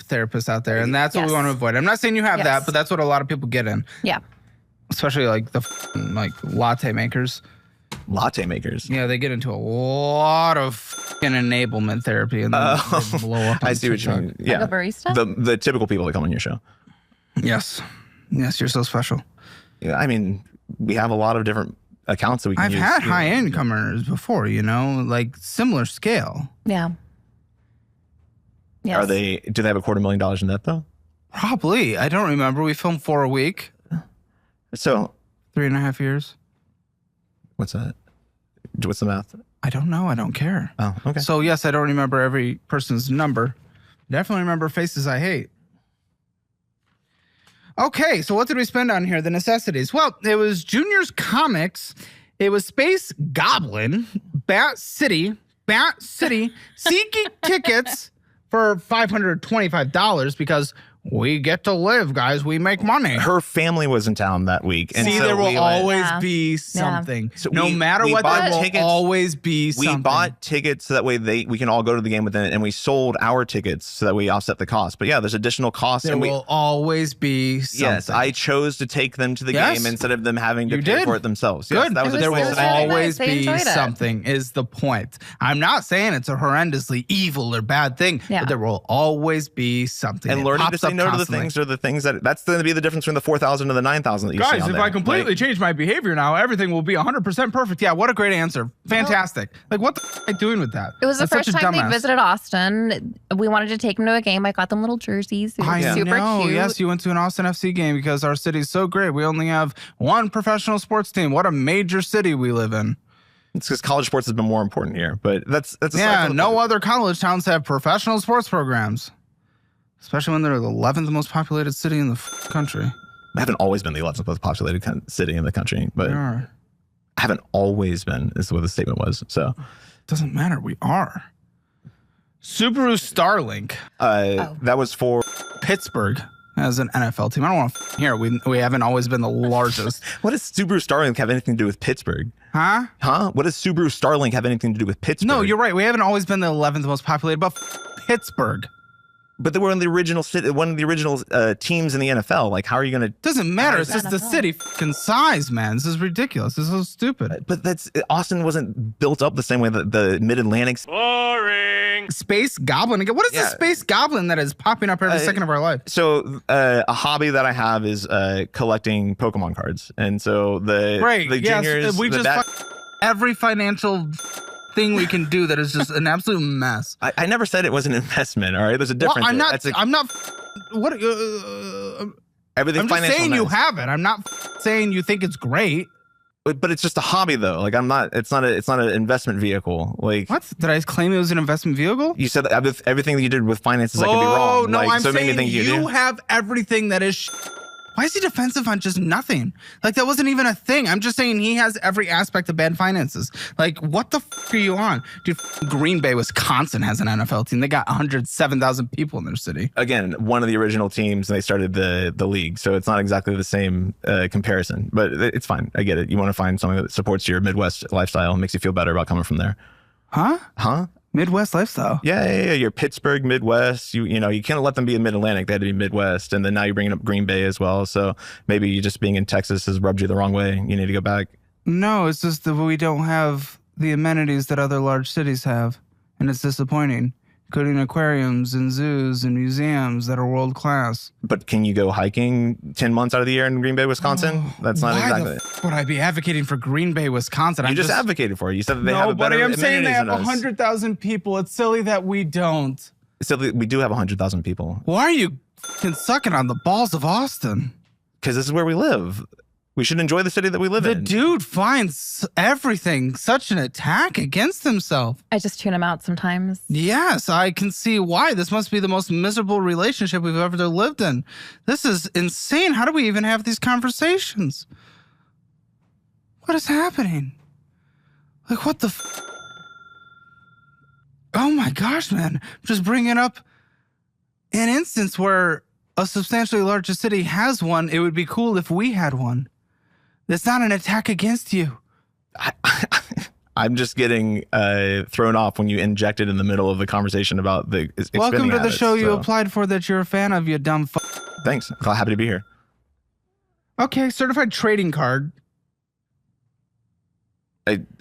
therapists out there, and that's what we want to avoid. I'm not saying you have that, but that's what a lot of people get in. Yeah. Especially like the latte makers. Latte makers. Yeah, they get into a lot of enablement therapy and then they blow up. I see what you mean. Yeah, like a barista? The typical people that come on your show. Yes, you're so special. Yeah, I mean, we have a lot of different accounts that we can use. I've had high-end earners before, like similar scale. Yeah. Yes. Do they have $250,000 in debt though? Probably. I don't remember. We filmed 4 a week. So 3.5 years. What's that? What's the math? I don't know. I don't care. Oh, okay. So yes, I don't remember every person's number. Definitely remember faces I hate. Okay, so what did we spend on here? The necessities. Well, it was Junior's Comics. It was Space Goblin, Bat City, SeatGeek tickets for $525 because we get to live, guys. We make money. Her family was in town that week. And See, so there will always Yeah. be something. So no matter what, there will always be something. We bought tickets so that way we can all go to the game with it, and we sold our tickets so that we offset the cost. But yeah, there's additional costs. There will always be something. Yes, I chose to take them to the game instead of them having to pay for it themselves. Good. Yes, that was there will really nice. always They be enjoyed it. something is the point. I'm not saying it's a horrendously evil or bad thing, but there will always be something. And It learning to pops say up no to the constantly. things are the things that's going to be the difference between the 4,000 and the 9,000 that you see Guys, on if there. I completely change my behavior now, everything will be 100% perfect. Yeah, what a great answer. Fantastic. Like, what the am I doing with that? It was the That's first such a time they dumbass. visited Austin. We wanted to take them to a game. I got them little jerseys. They were I super know. cute. Yes, you went to an Austin FC game because our city's so great. We only have one professional sports team. What a major city we live in. It's because college sports has been more important here, but that's a Yeah, no other college towns have professional sports programs. Especially when they're the 11th most populated city in the country. I haven't always been the 11th most populated city in the country, but We are. I haven't always been, is what the statement was. So Doesn't matter. We are. Subaru Starlink. that was for Pittsburgh. as an NFL team. I don't want to hear it. We haven't always been the largest. What does Subaru Starlink have anything to do with Pittsburgh? Huh? What does Subaru Starlink have anything to do with Pittsburgh? No, you're right. We haven't always been the 11th most populated, but Pittsburgh. But they were one of the original teams in the NFL. Like, how are you going to? Doesn't matter. It's just the city fucking size, man. This is ridiculous. This is so stupid. But Austin wasn't built up the same way that the Mid-Atlantic. Boring. Space Goblin. What is the Space Goblin that is popping up every second of our life? So a hobby that I have is collecting Pokemon cards, and so the juniors. Yes, every financial thing we can do that is just an absolute mess. I never said it was an investment. All right, there's a difference. Well, I'm not. What? Everything. I'm just saying you have it. I'm not saying you think it's great. But it's just a hobby, though. Like, I'm not. It's not an investment vehicle. Like, what? Did I claim it was an investment vehicle? You said that everything that you did with finances, I could be wrong. Oh no, like, I'm so saying maybe you have everything that is. Why is he defensive on just nothing? Like, that wasn't even a thing. I'm just saying he has every aspect of bad finances. Like, what the are you on? Dude, Green Bay, Wisconsin has an NFL team. They got 107,000 people in their city. Again, one of the original teams, and they started the league. So it's not exactly the same comparison. But it's fine. I get it. You want to find something that supports your Midwest lifestyle and makes you feel better about coming from there. Huh? Midwest lifestyle. Yeah. You're Pittsburgh, Midwest. You know, you can't let them be in Mid-Atlantic. They had to be Midwest. And then now you're bringing up Green Bay as well. So maybe you just being in Texas has rubbed you the wrong way. You need to go back. No, it's just that we don't have the amenities that other large cities have. And it's disappointing. Including aquariums and zoos and museums that are world class. But can you go hiking 10 months out of the year in Green Bay, Wisconsin? That's not exactly. Why the would I be advocating for Green Bay, Wisconsin? You just advocated for it. You said that they have a better I'm saying they have than us. 100,000 people. It's silly that we don't. So we do have 100,000 people. Why are you fucking sucking on the balls of Austin? Because this is where we live. We should enjoy the city that we live in. The dude finds everything such an attack against himself. I just tune him out sometimes. Yes, I can see why. This must be the most miserable relationship we've ever lived in. This is insane. How do we even have these conversations? What is happening? Like, what the Oh my gosh, man. Just bringing up an instance where a substantially larger city has one. It would be cool if we had one. That's not an attack against you. I'm just getting thrown off when you injected in the middle of the conversation about the Welcome to the habits, show you applied for that you're a fan of, you dumb Thanks. I'm happy to be here. Okay, certified trading card.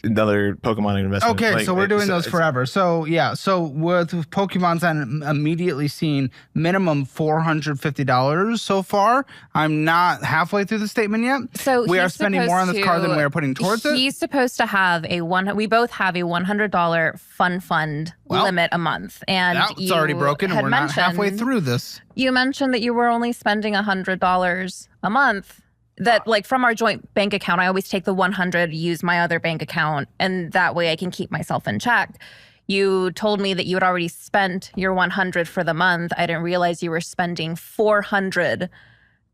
Another Pokemon investment. Okay, so we're doing those forever. So yeah, so with Pokemon's, I'm immediately seeing minimum $450 so far. I'm not halfway through the statement yet. So we are spending more on this card than we are putting towards it. He's supposed to have we both have a $100 fund limit a month, and that's already broken, and we're not halfway through this. You mentioned that you were only spending $100 a month. That, like, from our joint bank account, I always take the 100, use my other bank account, and that way I can keep myself in check. You told me that you had already spent your 100 for the month. I didn't realize you were spending 400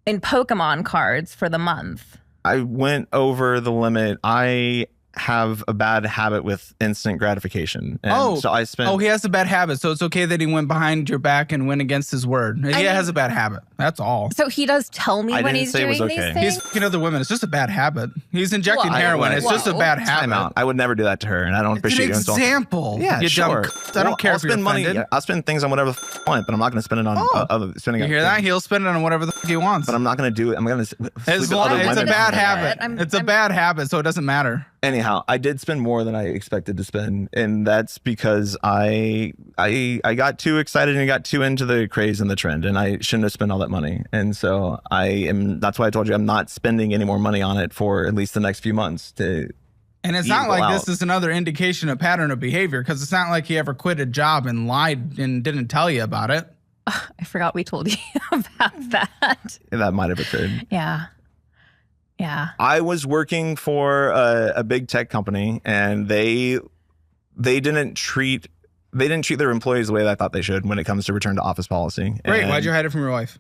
in Pokemon cards for the month. I went over the limit. I have a bad habit with instant gratification. And so I spent. Oh, he has a bad habit. So it's okay that he went behind your back and went against his word. He has a bad habit. That's all. So he does tell me when he's doing these things? He's fucking other women. It's just a bad habit. He's injecting heroin. It's just a bad habit. I would never do that to her, and I don't appreciate it's an example. Yeah, sure. I don't care I'll if you're spend money. offended. I'll spend things on whatever I want, but I'm not going to spend it on other spending. You hear that? He'll spend it on whatever the fuck he wants. But I'm not going to do it. I'm going to sleep with other women. It's a bad habit. It's a bad habit, so it doesn't matter. Anyhow, I did spend more than I expected to spend, and that's because I got too excited and got too into the craze and the trend, and I shouldn't have spent all that money. And so that's why I told you I'm not spending any more money on it for at least the next few months. And it's not like this is another indication of pattern of behavior, because it's not like he ever quit a job and lied and didn't tell you about it. I forgot we told you about that. That might have occurred. Yeah. Yeah. I was working for a big tech company, and they didn't treat their employees the way that I thought they should when it comes to return to office policy. Great. Why'd you hide it from your wife?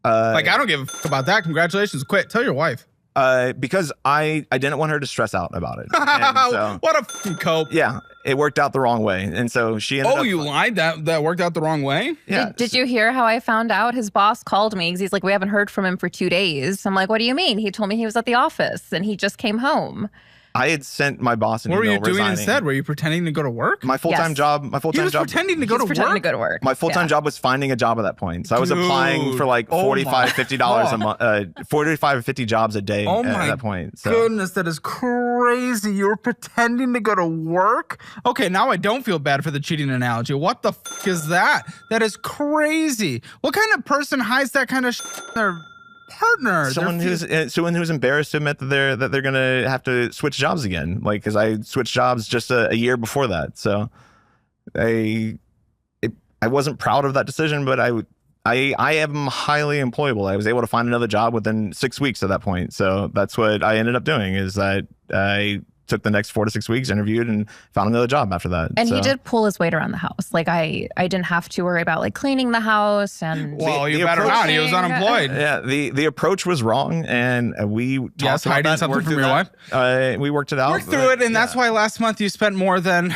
I don't give a fuck about that. Congratulations. Quit. Tell your wife. Because I didn't want her to stress out about it. And so, What a f***ing cope. yeah, it worked out the wrong way. And so she ended up. Oh, you lied? That worked out the wrong way? Yeah. Did you hear how I found out? His boss called me because he's like, we haven't heard from him for 2 days. I'm like, what do you mean? He told me he was at the office and he just came home. I had sent my boss an What were email you doing resigning. instead? Were you pretending to go to work? My full-time Yes. job. My He full-time was job. pretending to go He's to pretending work? to go to work. My full-time job was finding a job at that point. So I was applying for like Dude. Oh $45, my $50 a month, 45 50 jobs a day Oh at my that point. So Goodness, that is crazy. You were pretending to go to work? Okay, now I don't feel bad for the cheating analogy. What the f is that? That is crazy. What kind of person hides that kind of in their partner? someone who's embarrassed to admit that they're gonna have to switch jobs again. Like, because I switched jobs just a year before that. So I wasn't proud of that decision, but I am highly employable. I was able to find another job within 6 weeks at that point. So that's what I ended up doing, is that I took the next 4 to 6 weeks, interviewed, and found another job after that. And so. he did pull his weight around the house. Like I didn't have to worry about like cleaning the house and Well, you the better approach- not. He was unemployed. Yeah, the approach was wrong, and we talked Yes, about hiding that, something worked from through your that. We worked it out. Work through it, and that's Yeah. why last month you spent more than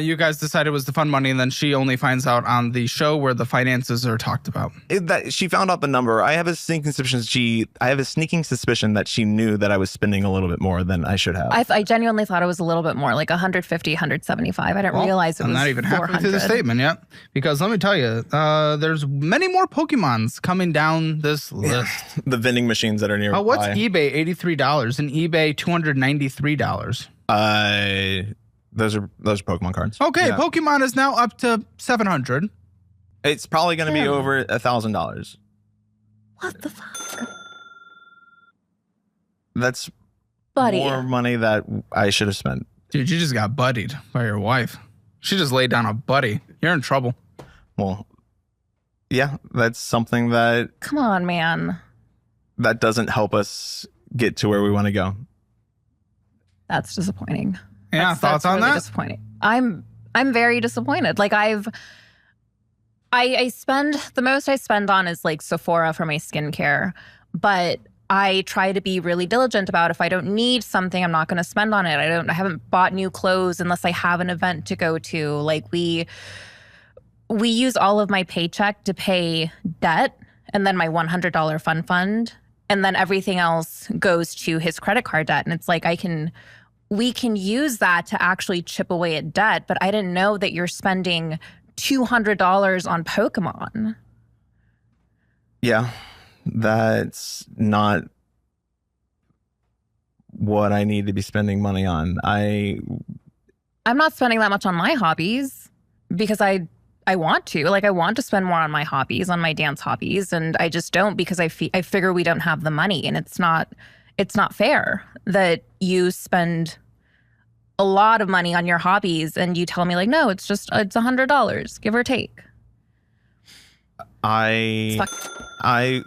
you guys decided was the fun money, and then she only finds out on the show where the finances are talked about. That she found out the number. I have a sneaking suspicion that she knew that I was spending a little bit more than I should have. I genuinely thought it was a little bit more, like 150, 175. I didn't realize it was I'm not even halfway 400. through the statement yet, because let me tell you, there's many more Pokemons coming down this list. The vending machines that are nearby. Oh, what's eBay? $83 and eBay $293. Those are Pokemon cards. Okay, Yeah. Pokemon is now up to 700. It's probably going to be Yeah. over $1,000. What the fuck? That's Buddy. more money that I should have spent. Dude, you just got buddied by your wife. She just laid down a buddy. You're in trouble. Well, yeah, that's something that Come on, man. doesn't help us get to where we want to go. That's disappointing. Yeah, That's thoughts on really that? disappointing. I'm very disappointed. Like I spend the most I spend on is like Sephora for my skincare, but I try to be really diligent about if I don't need something, I'm not going to spend on it. I haven't bought new clothes unless I have an event to go to. Like we use all of my paycheck to pay debt and then my $100 fund. And then everything else goes to his credit card debt. And it's like we can use that to actually chip away at debt, but I didn't know that you're spending $200 on Pokémon. Yeah, that's not what I need to be spending money on. I'm not spending that much on my hobbies because I want to. Like I want to spend more on my hobbies, on my dance hobbies, and I just don't because I figure we don't have the money, and it's not fair that you spend a lot of money on your hobbies and you tell me like, no, it's $100, give or take. I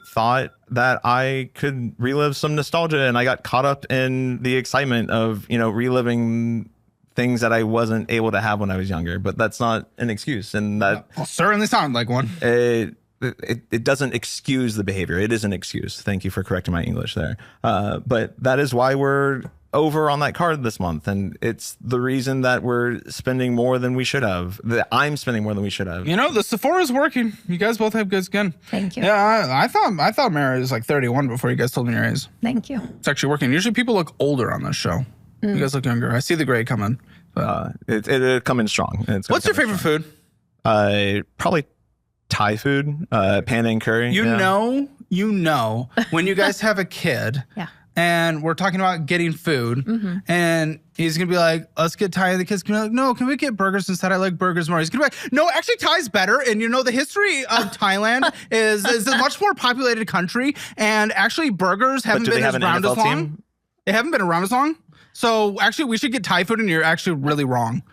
thought that I could relive some nostalgia, and I got caught up in the excitement of, reliving things that I wasn't able to have when I was younger. But that's not an excuse, and that Well, certainly sound like one. it doesn't excuse the behavior. It is an excuse. Thank you for correcting my English there. But that is why we're over on that card this month, and it's the reason that we're spending more than we should have. That I'm spending more than we should have. The Sephora's working. You guys both have good skin. Thank you. Yeah, I thought Mara was like 31 before you guys told me your age. Thank you. It's actually working. Usually people look older on this show. You guys look younger. I see the gray coming. It'll come in strong. What's your favorite food? Probably Thai food, Panang curry. You know, when you guys have a kid, Yeah. and we're talking about getting food, and he's gonna be like, "Let's get Thai," and the kid's gonna be like, "No, can we get burgers instead? I like burgers more." He's gonna be like, "No, actually, Thai's better." And the history of Thailand is a much more populated country, and actually, burgers haven't do they been have as an around as NFL long. team? They haven't been around as long. So actually, we should get Thai food, and you're actually really wrong.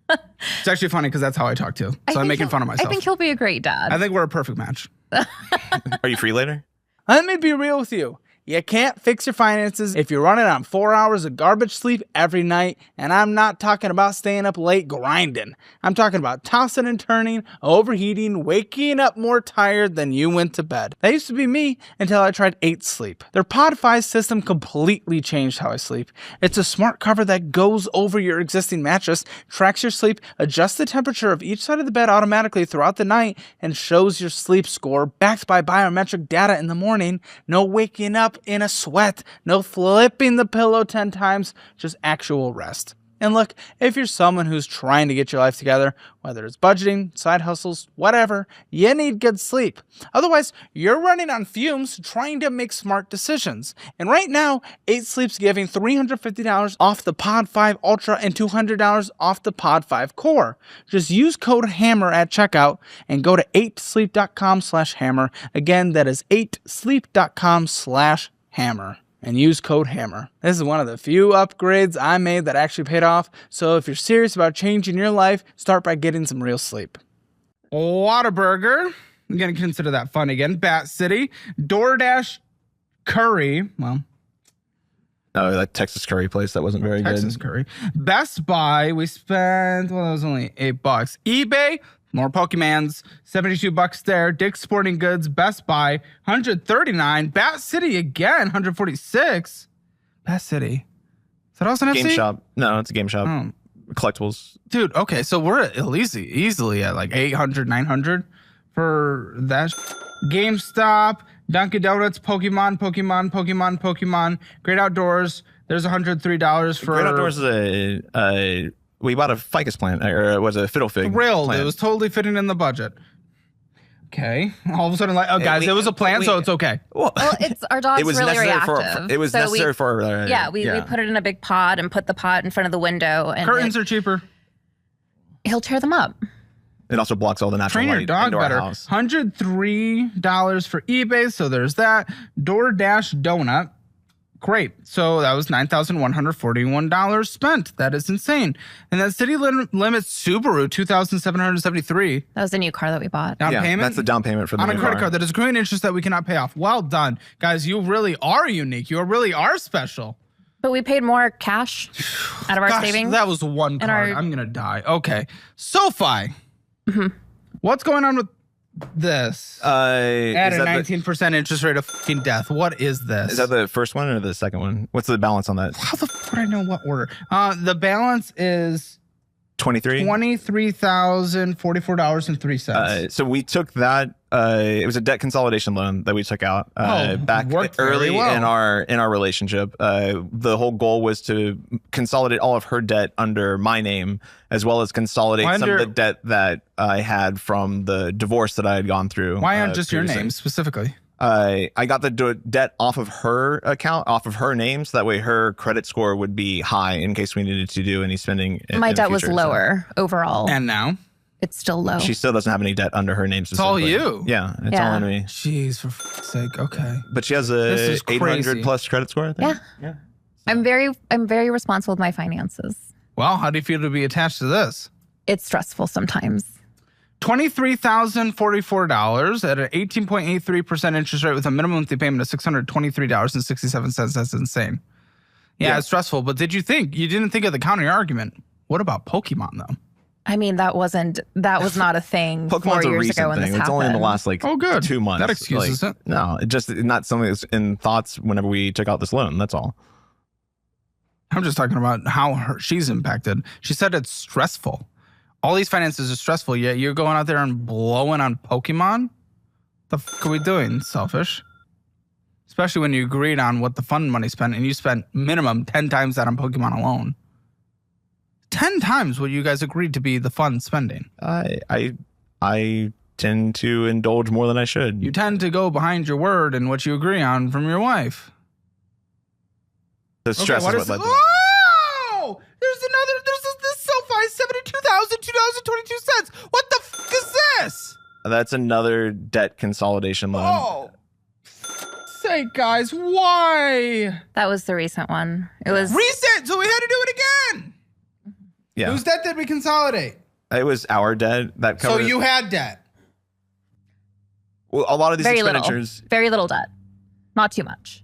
It's actually funny because that's how I talk too. So I'm making fun of myself. I think he'll be a great dad. I think we're a perfect match. Are you free later? Let me be real with you. You can't fix your finances if you're running on 4 hours of garbage sleep every night, and I'm not talking about staying up late grinding. I'm talking about tossing and turning, overheating, waking up more tired than you went to bed. That used to be me until I tried 8 Sleep. Their Pod 5 system completely changed how I sleep. It's a smart cover that goes over your existing mattress, tracks your sleep, adjusts the temperature of each side of the bed automatically throughout the night, and shows your sleep score backed by biometric data in the morning. No waking up in a sweat, no flipping the pillow 10 times, just actual rest. And look, if you're someone who's trying to get your life together, whether it's budgeting, side hustles, whatever, you need good sleep. Otherwise, you're running on fumes trying to make smart decisions. And right now, 8 Sleep's giving $350 off the Pod 5 Ultra and $200 off the Pod 5 Core. Just use code HAMMER at checkout and go to 8sleep.com/hammer. Again, that is 8sleep.com/hammer. And use code HAMMER. This is one of the few upgrades I made that actually paid off, so if you're serious about changing your life, start by getting some real sleep. Whataburger, I'm going to consider that fun again. Bat City, DoorDash Curry, well. Oh, that Texas curry place, that wasn't very Texas good. Curry. Best Buy, we spent, well, that was only $8. eBay, more Pokemons, $72 there. Dick's Sporting Goods, Best Buy, $139. Bat City again, $146. Bat City. Is that also an Game FC? shop. No, it's a game shop. Oh. Collectibles. Dude, okay, so we're at least easily at like 800, 900 for that. GameStop, Dunkin' Donuts, Pokemon, Great Outdoors. There's $103 for... Great Outdoors is we bought a ficus plant, or it was a fiddle fig Thrilled. plant. It was totally fitting in the budget. Okay. All of a sudden, like, oh, guys, it was a plan, so it's okay. Well, it's our dog's it was really necessary reactive. it was So necessary for we put it in a big pot and put the pot in front of the window, and Curtains are cheaper. he'll tear them up. It also blocks all the natural Train your light dog into our better. house. $103 for eBay, so there's that. DoorDash Donut. Great. So that was $9,141 spent. That is insane. And then City Limits Subaru, $2,773. That was the new car that we bought. Down Yeah, payment? that's the down payment for the on a new credit car. card that is accruing interest that we cannot pay off. Well done. Guys, you really are unique. You really are special. But we paid more cash out of our Gosh, savings. that was one And card. I'm going to die. Okay. SoFi. What's going on with this? At Is a that 19% interest rate of fucking death. What is this? is that the first one or the second one? What's the balance on that? How the fuck would I know what order? The balance is 23? $23,044.03. So we took that. It was a debt consolidation loan that we took out back worked very early well. in our relationship. The whole goal was to consolidate all of her debt under my name, as well as consolidate some of the debt that I had from the divorce that I had gone through. Why not just your previously. name specifically? I got the debt off of her account, off of her name, so that way her credit score would be high in case we needed to do any spending. My in the debt was future, so. lower overall. And now? It's still low. She still doesn't have any debt under her name. It's all specifically. you. Yeah, it's Yeah. all on me. Jeez, for fuck's sake. Okay. But she has This a is 800 crazy. plus credit score, I think. Yeah. I'm very responsible with my finances. Well, how do you feel to be attached to this? It's stressful sometimes. $23,044 at an 18.83% interest rate with a minimum monthly payment of $623.67. That's insane. Yeah, it's stressful. But you didn't think of the counter argument. What about Pokemon though? I mean, that was not a thing 4 Pokemon's a years recent ago when thing. this It's only in the happened. last good. 2 months. That excuses it. No, it just not something that's in thoughts whenever we took out this loan. That's all. I'm just talking about how she's impacted. She said it's stressful. All these finances are stressful, yet you're going out there and blowing on Pokemon? The fuck are we doing, selfish? Especially when you agreed on what the fund money spent, and you spent minimum 10 times that on Pokemon alone. 10 times what you guys agreed to be the fund spending. I tend to indulge more than I should. You tend to go behind your word and what you agree on from your wife. The stress what is is what led to Oh! There's this SoFi, $72,002.22. What the fuck is this? That's another debt consolidation loan. Oh, say, guys, why? That was the recent one. It was Recent, so we had to do it again. Yeah, Whose debt did we consolidate? it was our debt that covered. So you had debt. Well, a lot of these very expenditures. little debt, not too much.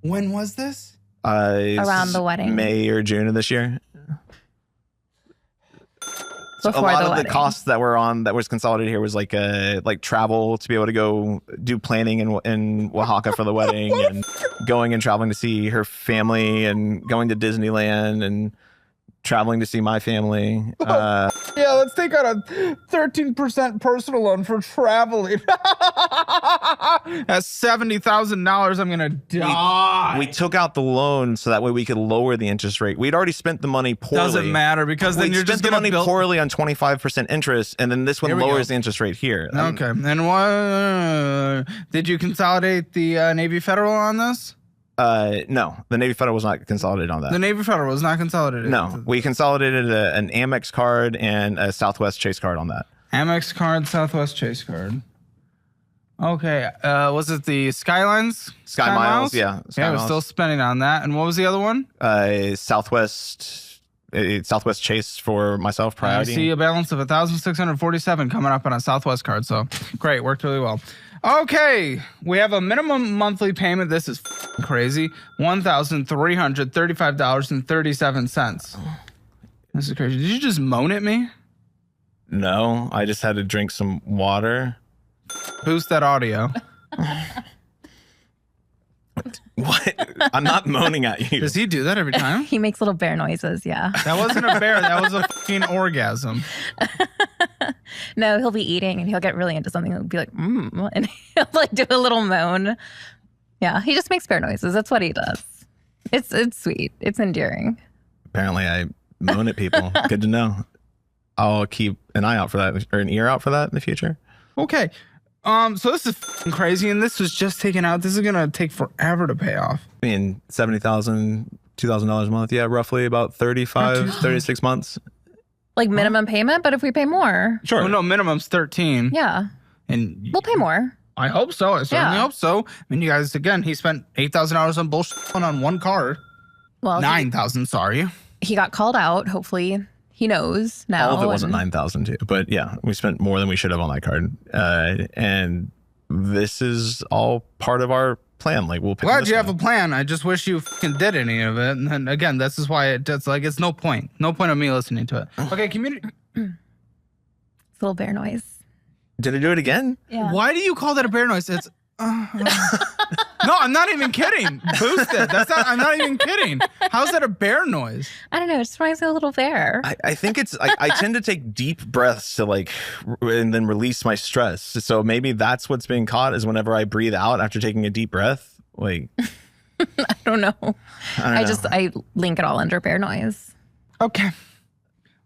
When was this? Around the wedding. May or June of this year. So a Before lot the of wedding. the costs that were on that was consolidated here was like travel to be able to go do planning in Oaxaca for the wedding and going and traveling to see her family and going to Disneyland and traveling to see my family. Yeah, let's take out a 13% personal loan for traveling. That's $70,000. I'm gonna die. We took out the loan so that way we could lower the interest rate. We'd already spent the money poorly. Doesn't matter because then We you're spent just the gonna money build. poorly on 25% interest, and then this one Here we lowers go. the interest rate here. Okay, and what? Did you consolidate the Navy Federal on this? No, the Navy Federal was not consolidated on that. The Navy Federal was not consolidated. No, we consolidated an Amex card and a Southwest Chase card on that. Amex card, Southwest Chase card. Okay, was it the Skylines? Sky Miles, yeah. Sky Yeah, we're Miles. still spending on that. And what was the other one? Southwest Chase for myself, I priority. see a balance of 1,647 coming up on a Southwest card. So great, worked really well. Okay, we have a minimum monthly payment. This is crazy. $1,335.37. This is crazy. Did you just moan at me? No, I just had to drink some water. Boost that audio. What? I'm not moaning at you. Does he do that every time? He makes little bear noises. Yeah. That wasn't a bear. That was a fucking orgasm. No, he'll be eating and he'll get really into something. He'll be like, and he'll like do a little moan. Yeah, he just makes bear noises. That's what he does. It's sweet. It's endearing. Apparently, I moan at people. Good to know. I'll keep an eye out for that, or an ear out for that in the future. Okay. So this is fucking crazy, and this was just taken out. This is gonna take forever to pay off. I mean, $70,000, $2,000 a month. Yeah, roughly about 35, 36 months. Like minimum payment, but if we pay more, Sure. Oh no, minimum's 13. yeah, And we'll pay more. I hope so. I certainly Yeah. hope so. I mean, you guys, again, he spent $8,000 on bullshit on one card. Well, 9,000, sorry. he got called out. Hopefully, he knows now. All of it wasn't and- 9,000 too, but yeah, we spent more than we should have on that card. And this is all part of our plan. Like we'll pick Glad this you have one. a plan. I just wish you fucking did any of it. And then, again, this is why it's like, it's no point. No point of me listening to it. Okay, community. It's a little bear noise. Did I do it again? Yeah. Why do you call that a bear noise? It's no, I'm not even kidding. Boosted. I'm not even kidding. How's that a bear noise? I don't know. It just reminds me of a little bear. I think it's I tend to take deep breaths to and then release my stress. So maybe that's what's being caught is whenever I breathe out after taking a deep breath. Like I don't know. I don't know. I link it all under bear noise. Okay.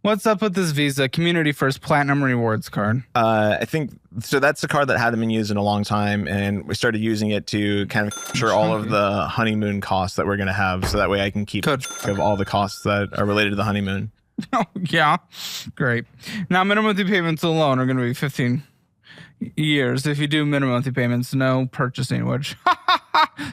What's up with this Visa Community First Platinum Rewards card? I think so. That's a card that hadn't been used in a long time, and we started using it to kind of capture all of the honeymoon costs that we're going to have, so that way I can keep Good. track of all the costs that are related to the honeymoon. Oh, yeah. Great. Now, minimum monthly payments alone are going to be 15 years. If you do minimum monthly payments, no purchasing, which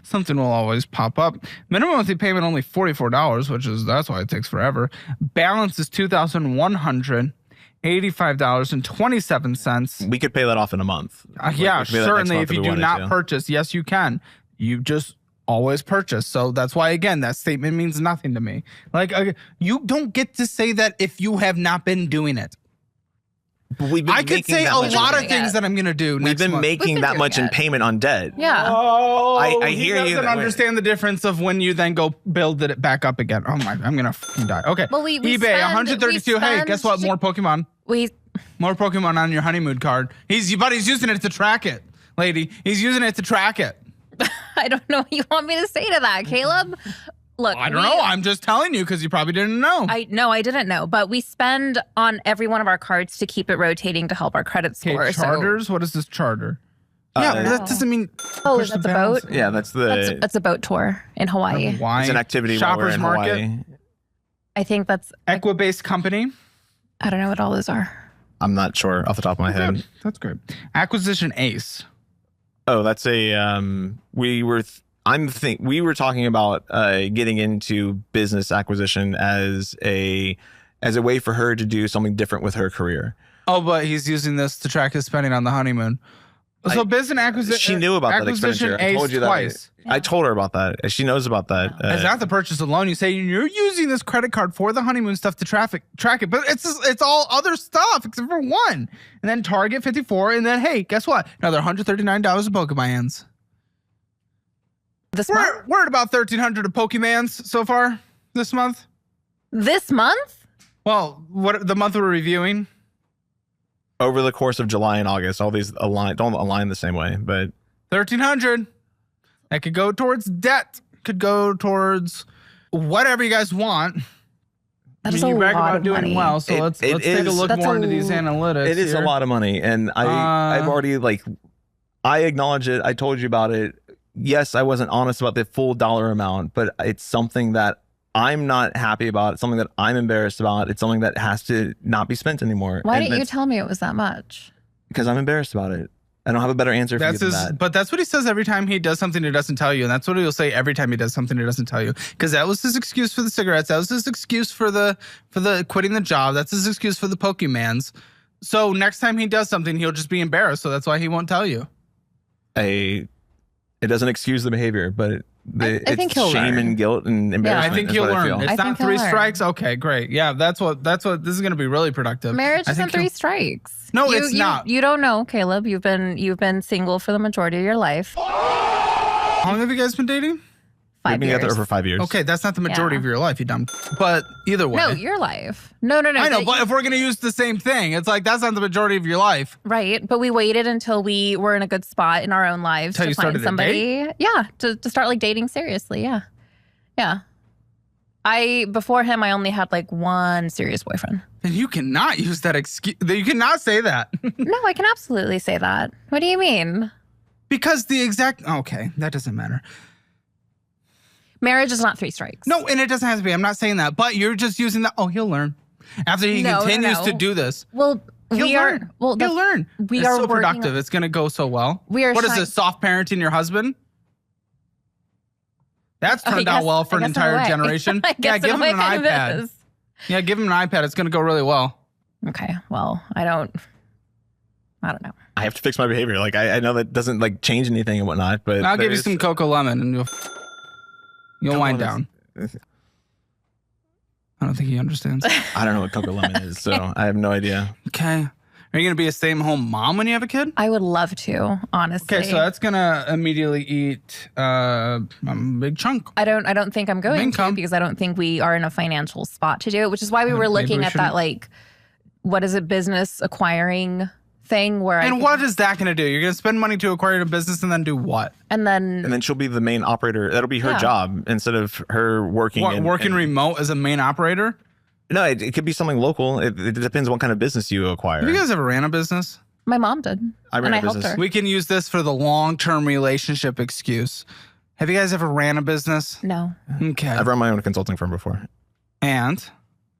something will always pop up. Minimum monthly payment only $44, that's why it takes forever. Balance is $2,185.27. We could pay that off in a month. Yeah, we could pay that next certainly. month If you we do wanted not to. purchase, yes, you can. You just always purchase. So that's why, again, that statement means nothing to me. Like, you don't get to say that if you have not been doing it. We've been I could making say that a much lot in of things that I'm going to do We've next been month. making been that doing much in it. payment on debt. Yeah. Oh, I he hear you. doesn't understand the difference of when you then go build it back up again. Oh my, I'm gonna fucking die. Okay. Well, we eBay spend- 132. we Hey, spend- guess what? More Pokemon. We More Pokemon on your honeymoon card. He's using it to track it, lady. He's using it to track it. I don't know what you want me to say to that, Caleb. Look, I don't know. I'm just telling you because you probably didn't know. I didn't know, but we spend on every one of our cards to keep it rotating to help our credit score. Okay, charters. What is this charter? Yeah, but that doesn't mean. So, push that's the a balance. boat. Yeah, that's the That's a boat tour in Hawaii. Why? it's an activity while we're Shoppers in Market. Hawaii. I think that's. Equibase Company. I don't know what all those are. I'm not sure off the top of my head. That's great. Acquisition Ace. Oh, that's a we were talking about getting into business acquisition as a way for her to do something different with her career. Oh, but he's using this to track his spending on the honeymoon. So business acquisition. She knew about that expenditure. I told you that. Twice. I told her about that. She knows about that. It's not the purchase alone. You say you're using this credit card for the honeymoon stuff to track it, but it's all other stuff except for one. And then Target 54, and then hey, guess what? Another $139 of Pokemans. We're at about 1,300 of Pokemans so far this month. This month? Well, what the month we're reviewing? Over the course of July and August, all these don't align the same way, but 1,300. That could go towards debt. Could go towards whatever you guys want. That's you a brag lot about of doing money. well, so let's take a look more into these analytics. it is a lot of money, and I've already I acknowledge it. I told you about it. Yes, I wasn't honest about the full dollar amount, but it's something that I'm not happy about. It's something that I'm embarrassed about. It's something that has to not be spent anymore. Why didn't you tell me it was that much? Because I'm embarrassed about it. I don't have a better answer for you than that. But that's what he says every time he does something he doesn't tell you. And that's what he'll say every time he does something he doesn't tell you. Because that was his excuse for the cigarettes. That was his excuse for the quitting the job. That's his excuse for the Pokemans. So next time he does something, he'll just be embarrassed. So that's why he won't tell you. It doesn't excuse the behavior, but I think he'll shame learn. and guilt and embarrassment. I think is he'll what I learn. feel. It's not 3 strikes. Okay, great. Yeah, that's what. This is going to be really productive. Marriage isn't 3 strikes. No, it's not. You don't know, Caleb. You've been single for the majority of your life. How long have you guys been dating? 5 We've been years. together for 5 years. Okay, that's not the majority of your life, you dumb. But either way. No, your life. No. I know, but if we're going to use the same thing, it's like that's not the majority of your life. Right, but we waited until we were in a good spot in our own lives Until to you find started to somebody. Yeah, to start dating seriously. Yeah. Before him, I only had 1 serious boyfriend. Then you cannot use that excuse. You cannot say that. No, I can absolutely say that. What do you mean? Because okay, that doesn't matter. Marriage is not 3 strikes. No, and it doesn't have to be. I'm not saying that, but you're just using that. Oh, he'll learn after he continues to do this. Well, he'll learn. He'll learn. We it's are so working productive. It's going to go so well. What is this? Soft parenting your husband? That's turned out well for an entire generation. Yeah, give him an iPad. Yeah, give him an iPad. It's going to go really well. Okay. Well, I don't know. I have to fix my behavior. I know that doesn't change anything and whatnot, but I'll give you some Cocoa Lemon and you'll wind down. I don't think he understands. I don't know what Cocoa Lemon is, so I have no idea. Okay. Are you going to be a stay-at-home mom when you have a kid? I would love to, honestly. Okay, so that's going to immediately eat a big chunk. I don't think I'm going to, because I don't think we are in a financial spot to do it, which is why we were looking at that, what is it, business acquiring thing where what is that going to do? You're going to spend money to acquire a business and then do what? And then she'll be the main operator. That'll be her job instead of her working. Working remote as a main operator? No, it could be something local. It depends what kind of business you acquire. Have you guys ever ran a business? My mom did. I ran a business. Helped her. We can use this for the long-term relationship excuse. Have you guys ever ran a business? No. Okay. I've run my own consulting firm before. And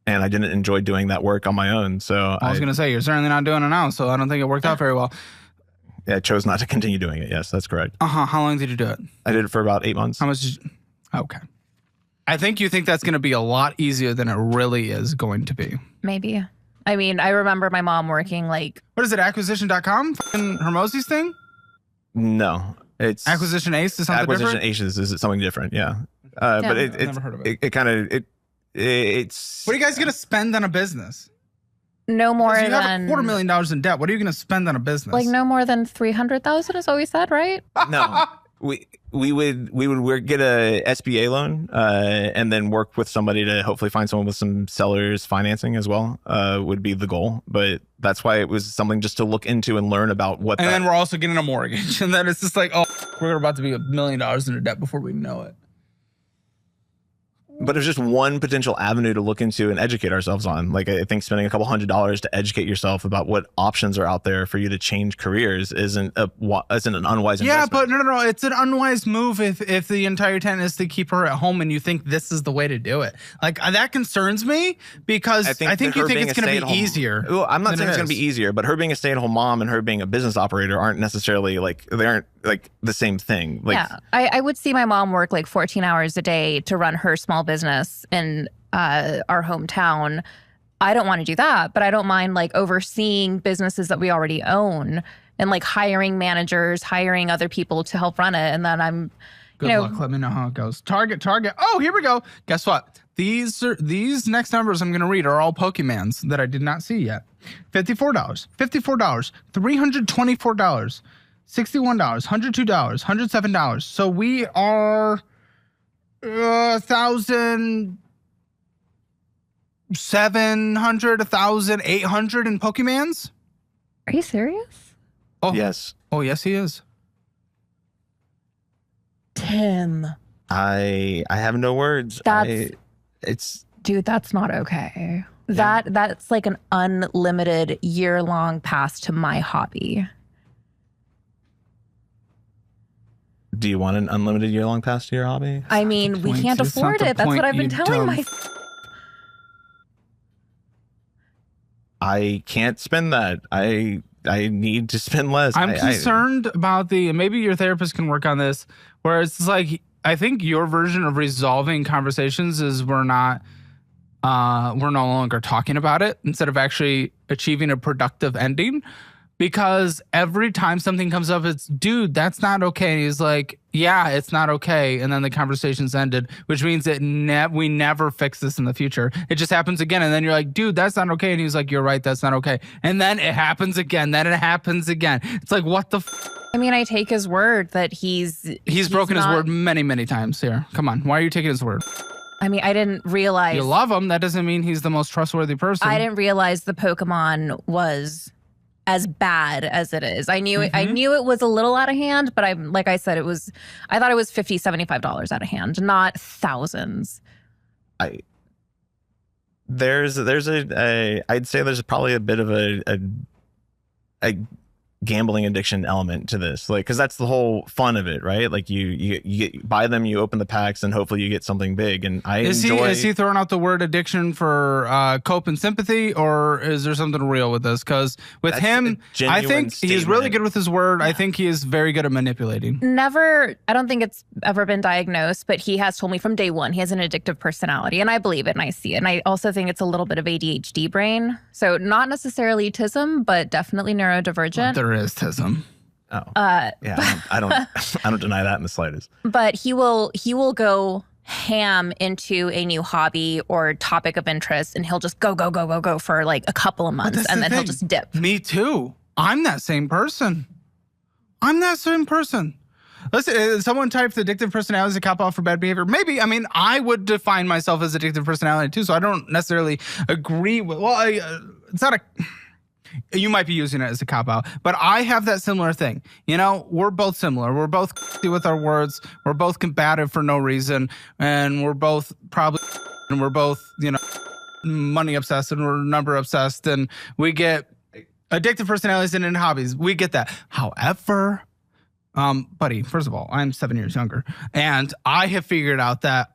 I didn't enjoy doing that work on my own. So I was going to say, you're certainly not doing it now, so I don't think it worked out very well. Yeah, I chose not to continue doing it. Yes, that's correct. How long did you do it? I did it for about 8 months. How much did you... Okay. I think you think that's going to be a lot easier than it really is going to be. Maybe. I mean, I remember my mom working What is it, acquisition.com? Fucking Hermosi's thing? No. It's Acquisition Ace is something different? Acquisition Aces is something different, yeah. But I've never heard of it. It's... What are you guys going to spend on a business? no more You than have $250,000 in debt. What are you going to spend on a business? no more than 300,000 is what we said, right? No. We would get a SBA loan and then work with somebody to hopefully find someone with some seller's financing as well would be the goal. But that's why it was something just to look into and learn about what. And then we're also getting a mortgage, and then it's just we're about to be $1 million in debt before we know it. But it's just one potential avenue to look into and educate ourselves on. I think spending a couple $100s to educate yourself about what options are out there for you to change careers isn't an unwise investment. Yeah, but no. It's an unwise move if the entire intent is to keep her at home and you think this is the way to do it. That concerns me because I think you think it's going to be easier. Well, I'm not saying it's going to be easier, but her being a stay-at-home mom and her being a business operator aren't necessarily they aren't the same thing. Yeah, I would see my mom work 14 hours a day to run her small business in our hometown. I don't want to do that, but I don't mind overseeing businesses that we already own and like hiring managers, hiring other people to help run it. And then I'm, Good luck. Let me know how it goes. Target. Oh, here we go. Guess what? These next numbers I'm going to read are all Pokemons that I did not see yet. $54, $54, $324, $61, $102, $107. So we are 1,700, 1,800 in Pokemons. Are you serious? Oh Yes. Oh yes, he is. Tim. I have no words. Dude, that's not okay. That's like an unlimited year-long pass to my hobby. Do you want an unlimited year-long pass to your hobby? I mean, we can't afford it. That's what I've been telling my. I can't spend that. I need to spend less. I'm concerned about maybe your therapist can work on this, where it's like, I think your version of resolving conversations is we're no longer talking about it instead of actually achieving a productive ending. Because every time something comes up, it's, dude, that's not okay. And he's like, yeah, it's not okay. And then the conversation's ended, which means that we never fix this in the future. It just happens again. And then you're like, dude, that's not okay. And he's like, you're right, that's not okay. And then it happens again. Then it happens again. It's like, what the I mean, I take his word that he's broken his word many, many times here. Come on. Why are you taking his word? I mean, I didn't realize. You love him. That doesn't mean he's the most trustworthy person. I didn't realize the Pokemon was as bad as it is. I knew it was a little out of hand, but I said, I thought it was $50, $75 out of hand, not thousands. I'd say there's probably a bit of a gambling addiction element to this, like, because that's the whole fun of it, right? Like you buy them, you open the packs, and hopefully you get something big. And is he throwing out the word addiction for cope and sympathy, or is there something real with this? Because with him, I think he's really good with his word. Yeah. I think he is very good at manipulating. I don't think it's ever been diagnosed, but he has told me from day one he has an addictive personality, and I believe it and I see it. And I also think it's a little bit of ADHD brain, so not necessarily autism, but definitely neurodivergent. There is tism. Oh, yeah. I don't deny that in the slightest. But he will go ham into a new hobby or topic of interest, and he'll just go for like a couple of months, and then he'll just dip. Me too. I'm that same person. Listen, someone typed addictive personality as a cop-out for bad behavior. Maybe. I mean, I would define myself as addictive personality too, so I don't necessarily agree with. Well, it's not a. You might be using it as a cop-out, but I have that similar thing. You know, we're both similar. We're both with our words. We're both combative for no reason. And we're both money obsessed, and we're number obsessed. And we get addictive personalities and in hobbies. We get that. However, buddy, first of all, I'm 7 years younger. And I have figured out that,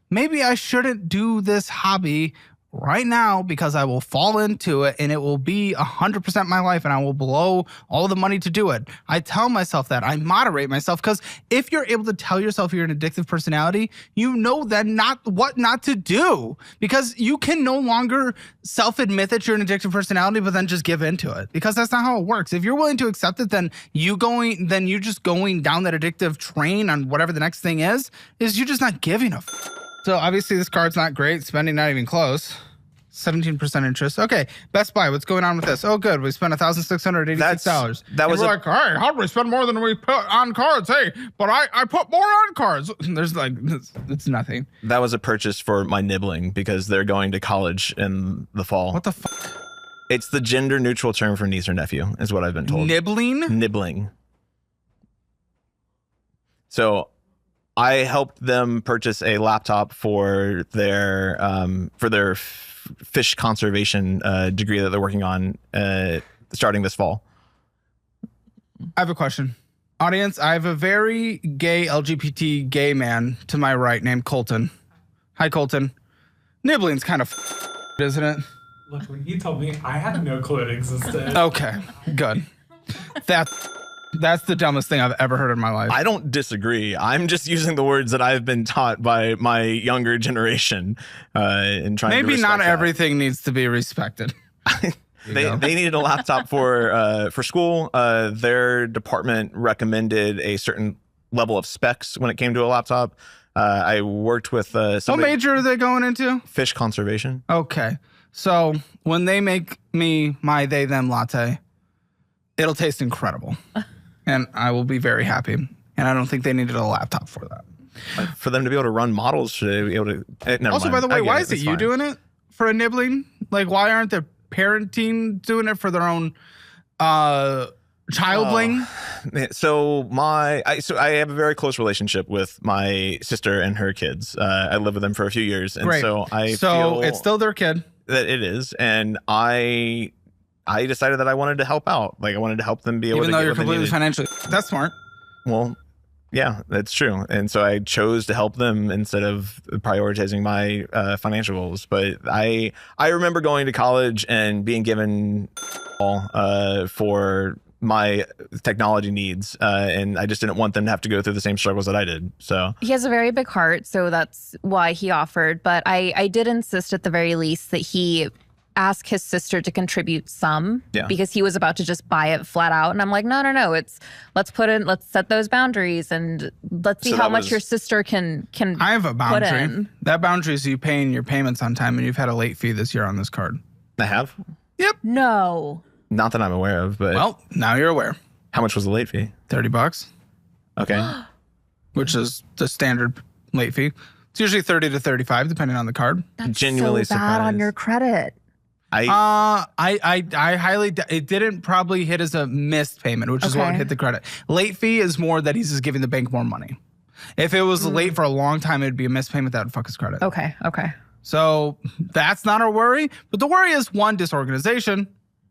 maybe I shouldn't do this hobby right now, because I will fall into it and it will be 100% my life and I will blow all the money to do it. I tell myself that. I moderate myself, because if you're able to tell yourself you're an addictive personality, you know then what not to do, because you can no longer self-admit that you're an addictive personality but then just give into it, because that's not how it works. If you're willing to accept it, then you just going down that addictive train on whatever the next thing is you just not giving a So obviously this card's not great. Spending not even close. 17% interest. Okay, Best Buy. What's going on with this? Oh, good. We spent $1,686. That was like, hey, how did we spend more than we put on cards? Hey, but I put more on cards. There's like, it's nothing. That was a purchase for my nibbling, because they're going to college in the fall. What the fuck? It's the gender neutral term for niece or nephew, is what I've been told. Nibbling. So I helped them purchase a laptop for their fish conservation degree that they're working on starting this fall. I have a question. Audience, I have a very gay LGBT gay man to my right named Colton. Hi, Colton. Nibbling's kind of isn't it? Look, when he told me, I had no clue it existed. Okay, good. That's the dumbest thing I've ever heard in my life. I don't disagree. I'm just using the words that I've been taught by my younger generation and trying to Maybe respect not that. Everything needs to be respected. They needed a laptop for school. Their department recommended a certain level of specs when it came to a laptop. I worked with What major are they going into? Fish conservation. Okay. So when they make me my they them latte, it'll taste incredible. And I will be very happy. And I don't think they needed a laptop for that. For them to be able to run models, should they be able to? Also, by the way, why is it you doing it for a nibbling? Like, why aren't the parent team doing it for their own childling? So I have a very close relationship with my sister and her kids. I lived with them for a few years, and Great. so I So feel it's still their kid. that it is, and I decided that I wanted to help out. Like I wanted to help them be able Even to though get you're what they completely needed. financially. That's smart. Well, yeah, that's true. And so I chose to help them instead of prioritizing my financial goals. But I remember going to college and being given for my technology needs, and I just didn't want them to have to go through the same struggles that I did. So He has a very big heart, so that's why he offered. But I did insist at the very least that he ask his sister to contribute some, because he was about to just buy it flat out. And I'm like, no. Let's set those boundaries and let's see how much your sister can I have a put boundary. in. That boundary is you paying your payments on time, and you've had a late fee this year on this card. I have, No. not that I'm aware of, but Well, now you're aware. how much was the late fee? $30, Okay. which is the standard late fee. It's usually 30 to 35, depending on the card. That's Genuinely so bad on surprised. your credit. I highly. It didn't probably hit as a missed payment, which is what would hit the credit. Late fee is more that he's just giving the bank more money. If it was late for a long time, it'd be a missed payment that would fuck his credit. Okay. So that's not our worry. But the worry is, one, disorganization,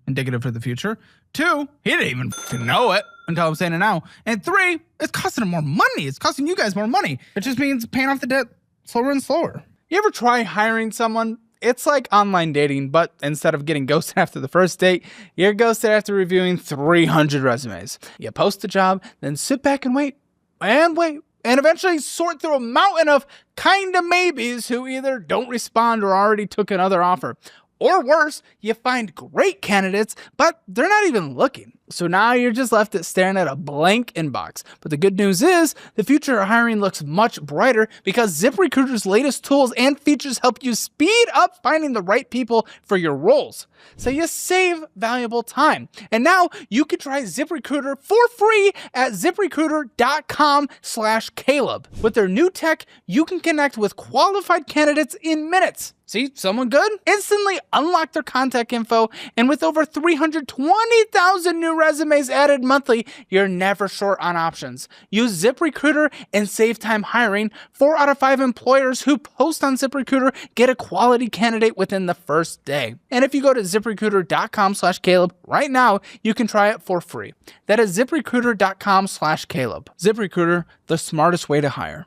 indicative for the future. Two, he didn't even fucking know it until I'm saying it now. And three, it's costing him more money. It's costing you guys more money. It just means paying off the debt slower and slower. You ever try hiring someone? It's like online dating, but instead of getting ghosted after the first date, you're ghosted after reviewing 300 resumes. You post the job, then sit back and wait, and eventually sort through a mountain of kinda maybes who either don't respond or already took another offer. Or worse, you find great candidates, but they're not even looking. So now you're just left staring at a blank inbox. But the good news is, the future of hiring looks much brighter because ZipRecruiter's latest tools and features help you speed up finding the right people for your roles. So you save valuable time. And now you can try ZipRecruiter for free at ZipRecruiter.com/Caleb. With their new tech, you can connect with qualified candidates in minutes. See, someone good? Instantly unlock their contact info, and with over 320,000 new resumes added monthly, you're never short on options. Use ZipRecruiter and save time hiring. 4 out of 5 employers who post on ZipRecruiter get a quality candidate within the first day. And if you go to ZipRecruiter.com/Caleb right now, you can try it for free. That is ZipRecruiter.com/Caleb. ZipRecruiter, the smartest way to hire.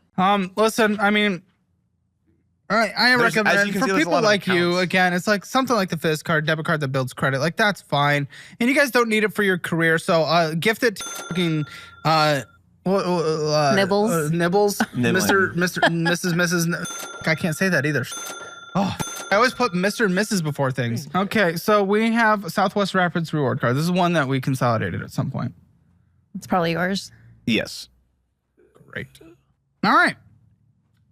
Listen, I mean, I recommend for people like you, again, it's like something like the Fizz card, debit card that builds credit. Like, that's fine. And you guys don't need it for your career. So gift it to fucking Nibbles. Nibbles. Mr. Mrs. I can't say that either. Oh, I always put Mr. and Mrs. before things. Okay, so we have Southwest Rapids reward card. This is one that we consolidated at some point. It's probably yours. Yes. Great. All right.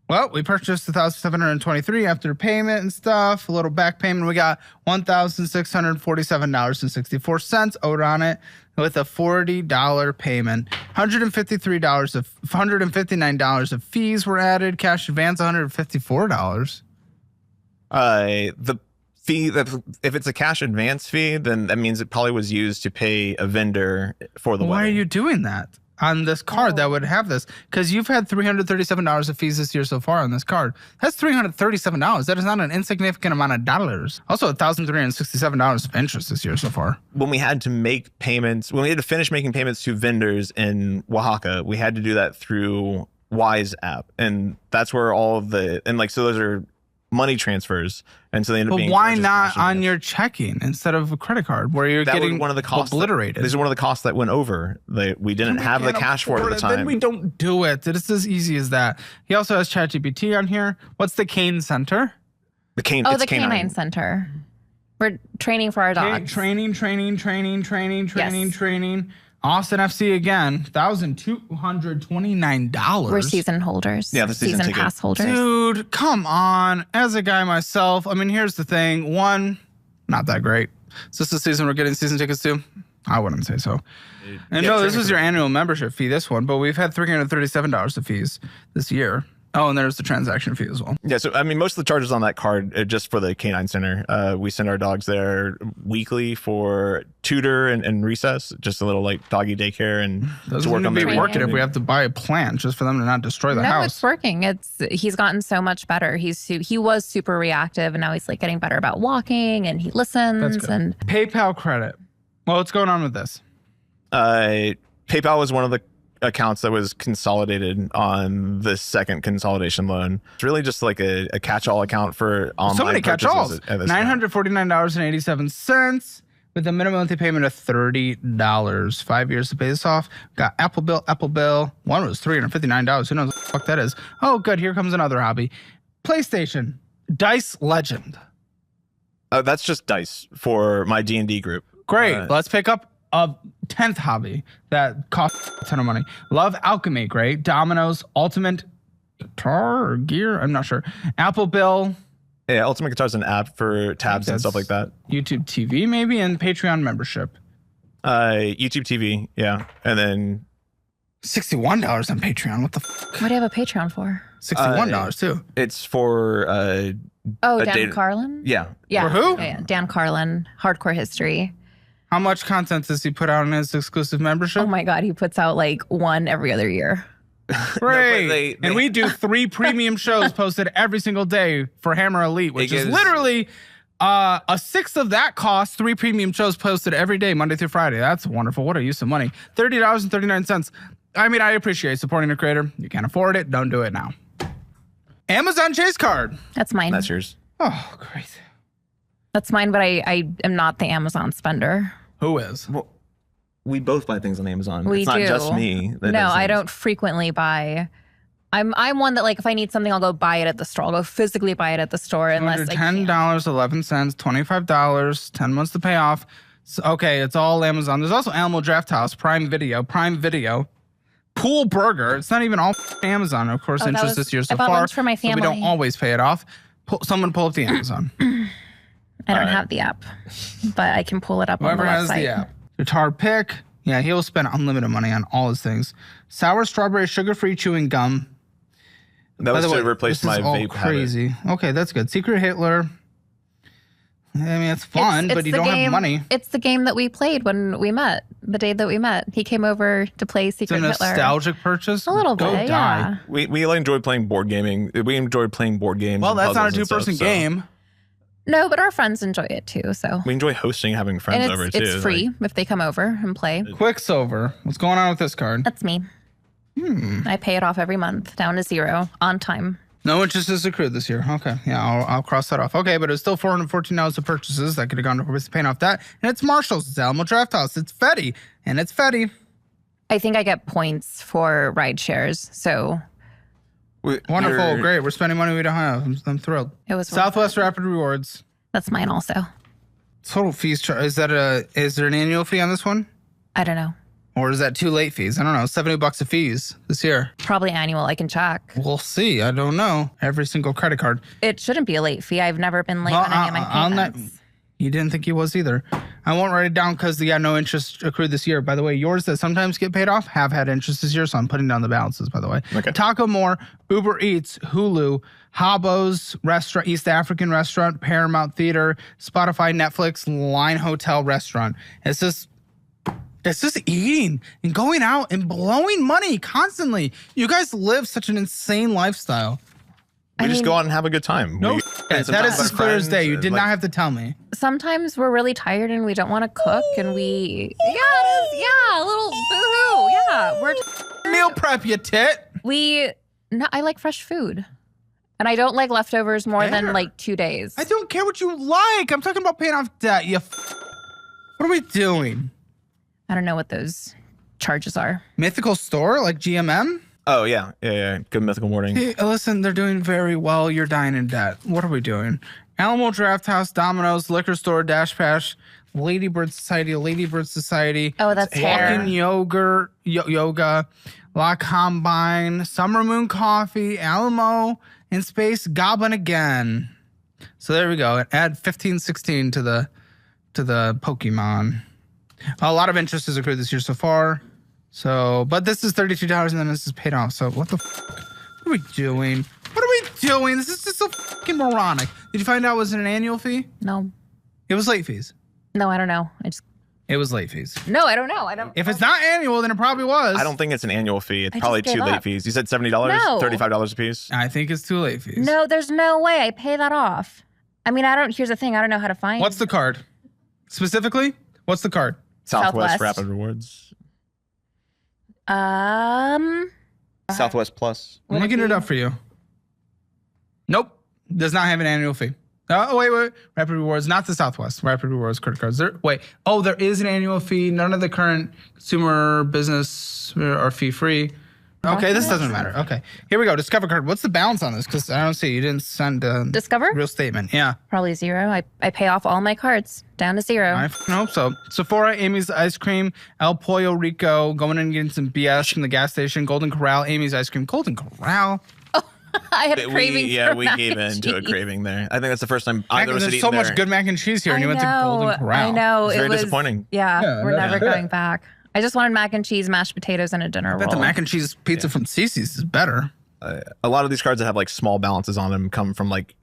Well, we purchased $1,723 after payment and stuff. A little back payment. We got $1,647.64 owed on it with a $40 payment. $159 of fees were added. Cash advance $154. The fee, if it's a cash advance fee, then that means it probably was used to pay a vendor for the Why wedding. are you doing that on this card that would have this? Because you've had $337 of fees this year so far on this card. That's $337. That is not an insignificant amount of dollars. Also, $1,367 of interest this year so far. When we had to make payments, when we had to finish making payments to vendors in Oaxaca, we had to do that through Wise app. And that's where all of the, and like, so those are money transfers, and so they end up being. But why not on your checking instead of a credit card where you're getting one of the costs obliterated? These are one of the costs that went over. We didn't have the cash for it at the time. Then we don't do it. It's as easy as that. He also has ChatGPT on here. What's the Cane Center? The Cane. Oh, it's the Canine Center. We're training for our dogs. Training. Yes. Austin FC again, $1,229. We're season holders. Yeah, the season ticket. pass holders. Dude, come on. As a guy myself, I mean, here's the thing. One, not that great. Is this the season we're getting season tickets to? I wouldn't say so. And no, this is your annual membership fee, this one, but we've had $337 of fees this year. Oh, and there's the transaction fee as well. Yeah, so I mean, most of the charges on that card are just for the canine center. We send our dogs there weekly for tutor and recess, just a little like doggy daycare and Doesn't to work on be their working if we have to buy a plant just for them to not destroy the No, house. it's working. He's gotten so much better. He was super reactive, and now he's like getting better about walking, and he listens. good. And PayPal credit. Well, what's going on with this? PayPal was one of the accounts that was consolidated on the second consolidation loan. It's really just like a catch-all account for online So many catch-alls. purchases at this point. $949.87 with a minimum monthly payment of $30. 5 years to pay this off. Got Apple Bill. One was $359. Who knows what the fuck that is? Oh, good. Here comes another hobby. PlayStation. Dice Legend. That's just dice for my D&D group. Great. Let's pick up a 10th hobby that costs a ton of money. Love Alchemy. Great. Dominoes. Ultimate Guitar or Gear. I'm not sure. Apple Bill. Yeah, Ultimate Guitar is an app for tabs and stuff like that. YouTube TV maybe, and Patreon membership. YouTube TV, yeah. And then $61 on Patreon. What the fuck? what do you have a Patreon for? $61 too. it's for Oh, a Dan data- Carlin? yeah. Yeah. For who? Yeah, Dan Carlin, Hardcore History. How much content does he put out in his exclusive membership? Oh my God, he puts out like one every other year. Great. they- And we do 3 premium shows posted every single day for Hammer Elite, which is literally a sixth of that cost. 3 premium shows posted every day, Monday through Friday. That's wonderful. What a use of money. $30.39. I mean, I appreciate supporting a creator. You can't afford it. Don't do it now. Amazon Chase card. That's mine. That's yours. Oh, great. That's mine, but I am not the Amazon spender. Who is? Well, we both buy things on Amazon. We it's not do. just me. No, I don't frequently buy. I'm one that like if I need something, I'll go buy it at the store. I'll go physically buy it at the store unless I $10, can't. $11, $25, 10 months to pay off. So, okay, it's all Amazon. There's also Animal Draft House, Prime Video, Pool Burger. It's not even all Amazon. Of course, Oh, that interest was- this year so I bought far. lunch for my So we don't family. always pay it off. Someone pull up the Amazon. I don't have the app, but I can pull it up Whoever on the has website. the app. Guitar pick. Yeah, he'll spend unlimited money on all his things. Sour strawberry sugar-free chewing gum. That By was the to way, replace this my is all vape crazy. Okay, that's good. Secret Hitler. I mean, it's fun, It's but you the don't game, have money. It's the game that we played when we met. The day that we met, he came over to play It's a Secret Hitler. nostalgic purchase. A little Go bit, die. yeah. We enjoy playing board gaming. We enjoy playing board games. Well, and that's not a puzzles and two-person stuff, so game. No, but our friends enjoy it too. So We enjoy hosting, having friends and over it's too. free Like, if they come over and play. Quicksilver. What's going on with this card? That's me. I pay it off every month down to 0 on time. No interest is accrued this year. Okay, yeah, I'll cross that off. Okay, but it's still $414 of purchases that could have gone towards paying off that. And it's Marshall's, it's Alamo Draft House, it's Fetty, and it's Fetty. I think I get points for ride shares, so Wonderful, you're- great. We're spending money we don't have. I'm thrilled. it was worth Southwest it. Rapid Rewards. That's mine also. Total fees. Is there an annual fee on this one, I don't know. or is that too late fees? I don't know. $70 of fees this year. Probably annual. I can check. We'll see. I don't know. Every single credit card. It shouldn't be a late fee. I've never been late Well, on any of my on that- payments. You didn't think he was either. I won't write it down because no interest accrued this year. By the way, yours that sometimes get paid off have had interest this year, so I'm putting down the balances, by the way. Okay. Taco More, Uber Eats, Hulu, Habbo's Restaurant, East African Restaurant, Paramount Theater, Spotify, Netflix, Line Hotel Restaurant. It's just eating and going out and blowing money constantly. You guys live such an insane lifestyle. we just mean- go out and have a good time. No, We spend some that time is with as our clear as friends, day. You did like- not have to tell me. Sometimes we're really tired and we don't want to cook, and we a little boohoo. Yeah, Meal prep, you tit. I like fresh food, and I don't like leftovers more Fair. than like 2 days. I don't care what you like. I'm talking about paying off debt. What are we doing? I don't know what those charges are. Mythical store like GMM? Oh yeah. Good mythical morning. Hey, listen, they're doing very well. You're dying in debt. What are we doing? Alamo Draft House, Domino's, Liquor Store, Dash Pash, Ladybird Society, Oh, that's hair. Walking Yogurt, Yoga, La Combine, Summer Moon Coffee, Alamo, In Space, Goblin again. So there we go. Add 1516 to the Pokemon. A lot of interest has accrued this year so far. So, but this is $32 and then this is paid off. So what the fuck? What are we doing? This is just so fucking moronic. Did you find out it was an annual fee? No. It was late fees. No, I don't know. It was late fees. No, I don't know. I don't. If it's not annual, then it probably was. I don't think it's an annual fee. It's I probably just two gave late up. fees. You said $70, No. $35 a piece. I think it's too late fees. No, there's no way I pay that off. I mean, here's the thing. I don't know how to find. What's the card? Specifically, what's the card? Southwest Southwest. Rapid Rewards. Southwest Plus. I'm looking it up for you. Nope. Does not have an annual fee. Oh, wait. Rapid Rewards, not the Southwest. Rapid Rewards credit cards. There is an annual fee. None of the current consumer business are fee-free. Okay, this doesn't matter. Okay, here we go. Discover card. What's the balance on this? Because I don't see. You didn't send a Discover? real statement. Yeah. Probably 0. I pay off all my cards down to 0. I hope so. Sephora, Amy's Ice Cream, El Pollo Rico, going in and getting some BS from the gas station, Golden Corral, Amy's Ice Cream, Golden Corral. I had a craving for we mac gave and in to a cheese. craving there. I think that's the first time either of us had There's eaten so much there. good mac and cheese here, and you went to I Golden know. Corral. I know. It's very disappointing. Yeah, we're that's never good. going back. I just wanted mac and cheese, mashed potatoes, and a dinner I roll. bet the mac and cheese pizza from Cece's is better. A lot of these cards that have like small balances on them come from like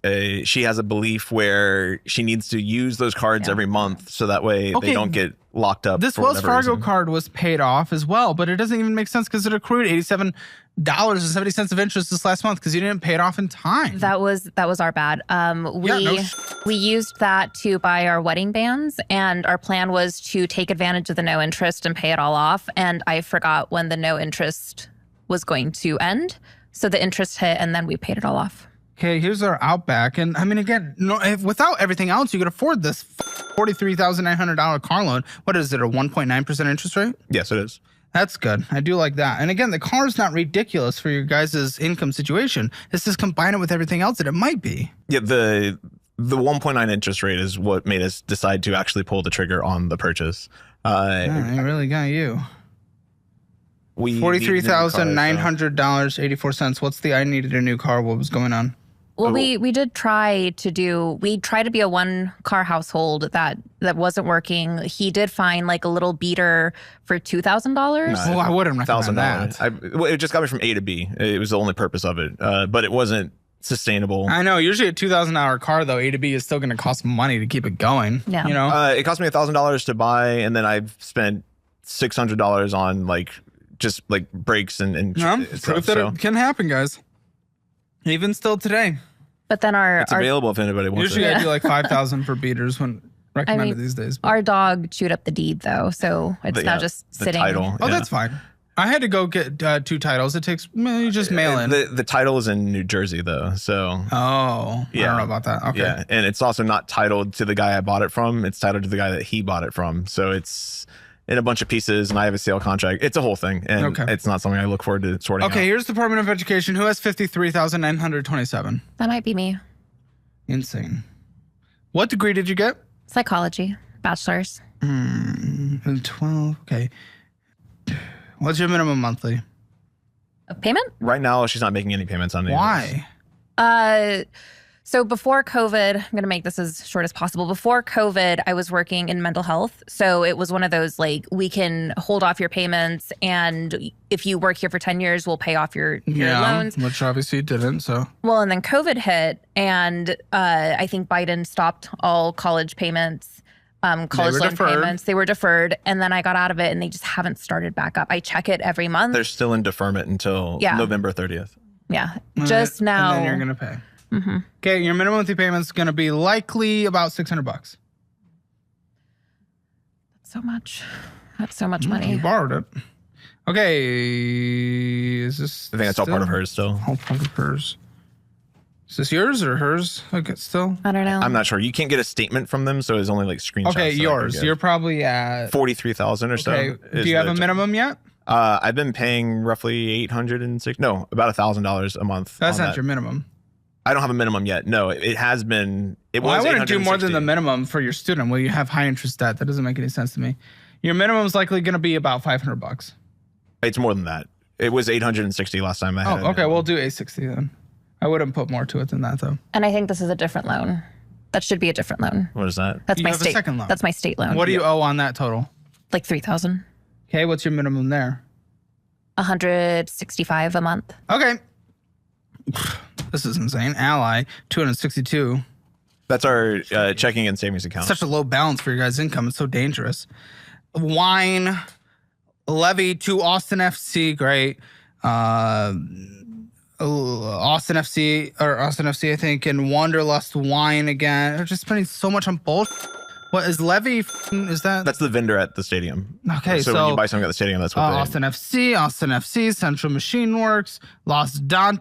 she has a belief where she needs to use those cards every month so that way Okay, they don't get locked up. This for Wells whatever Fargo reason. card was paid off as well, but it doesn't even make sense because it accrued $87.70 of interest this last month because you didn't pay it off in time. That was our bad. We used that to buy our wedding bands, and our plan was to take advantage of the no interest and pay it all off. And I forgot when the no interest was going to end, so the interest hit, and then we paid it all off. Okay, here's our Outback, and I mean, again, without everything else, you could afford this $43,900 car loan. What is it? A 1.9% interest rate? Yes, it is. That's good. I do like that. And again, the car is not ridiculous for your guys' income situation. It's just combine it with everything else that it might be. Yeah, the 1.9 interest rate is what made us decide to actually pull the trigger on the purchase. I really got you. We $43,900.84. What's the I needed a new car? What was going on? Well, we did try to be a one car household that wasn't working. He did find like a little beater for $2,000. Oh, I wouldn't recommend that. It just got me from A to B. It was the only purpose of it, but it wasn't sustainable. I know. Usually a $2,000 car, though, A to B is still going to cost money to keep it going. Yeah. You know? It cost me $1,000 to buy, and then I've spent $600 on just brakes and Proof stuff, that so. it can happen, guys. Even still today. But then It's available if anybody wants Usually it. I do like 5,000 for beaters when recommended these days. But- our dog chewed up the deed, though, so it's now just the sitting. title. Oh, yeah. that's fine. I had to go get 2 titles. It takes, you just mail in. The title is in New Jersey, though, so. I Yeah. don't know about that. Okay. Yeah, and it's also not titled to the guy I bought it from. It's titled to the guy that he bought it from. So it's in a bunch of pieces, and I have a sale contract. It's a whole thing, and it's not something I look forward to sorting out. Okay, here's Department of Education. Who has 53,927? That might be me. Insane. What degree did you get? Psychology, bachelor's. 12. Okay. What's your minimum monthly? A payment? Right now, she's not making any payments on it. Why? So before COVID, I'm going to make this as short as possible. Before COVID, I was working in mental health. So it was one of those, we can hold off your payments. And if you work here for 10 years, we'll pay off your loans. Which obviously you didn't, so. Well, and then COVID hit. And I think Biden stopped all college payments, college loan payments. They were deferred. And then I got out of it, and they just haven't started back up. I check it every month. They're still in deferment until November 30th. Yeah. Just now. And then you're going to pay. Mm-hmm. Okay, your minimum monthly payment is going to be likely about $600. So much. That's so much money. You borrowed it. Okay, is this? I think that's all part of hers still. All part of hers. Is this yours or hers? Okay, still. I don't know. I'm not sure. You can't get a statement from them, so it's only screenshots. Okay, yours. You're probably at 43,000 or so. Okay. Do you have a minimum yet? I've been paying roughly about $1,000 a month. That's on not that. your minimum. I don't have a minimum yet. No, it has been It Well, I was wouldn't do more 860. than the minimum for your student. Well, you have high interest debt. That doesn't make any sense to me. Your minimum is likely going to be about $500. It's more than that. It was 860 last time I had. Oh, okay. We'll do 860 then. I wouldn't put more to it than that though. And I think this is a different loan. That should be a different loan. What is that? That's You my have a state. second loan. That's my state loan. What do you owe on that total? Like $3,000. Okay, what's your minimum there? $165 a month. Okay. This is insane. Ally, 262. That's our checking and savings account. Such a low balance for your guys' income. It's so dangerous. Wine, levy to Austin FC, great. Austin FC, I think, and Wanderlust Wine again. They're just spending so much on bullshit. What is levy? Is that? That's the vendor at the stadium. Okay, so when you buy something at the stadium, that's what they. Austin FC, Central Machine Works, Los Danzantes.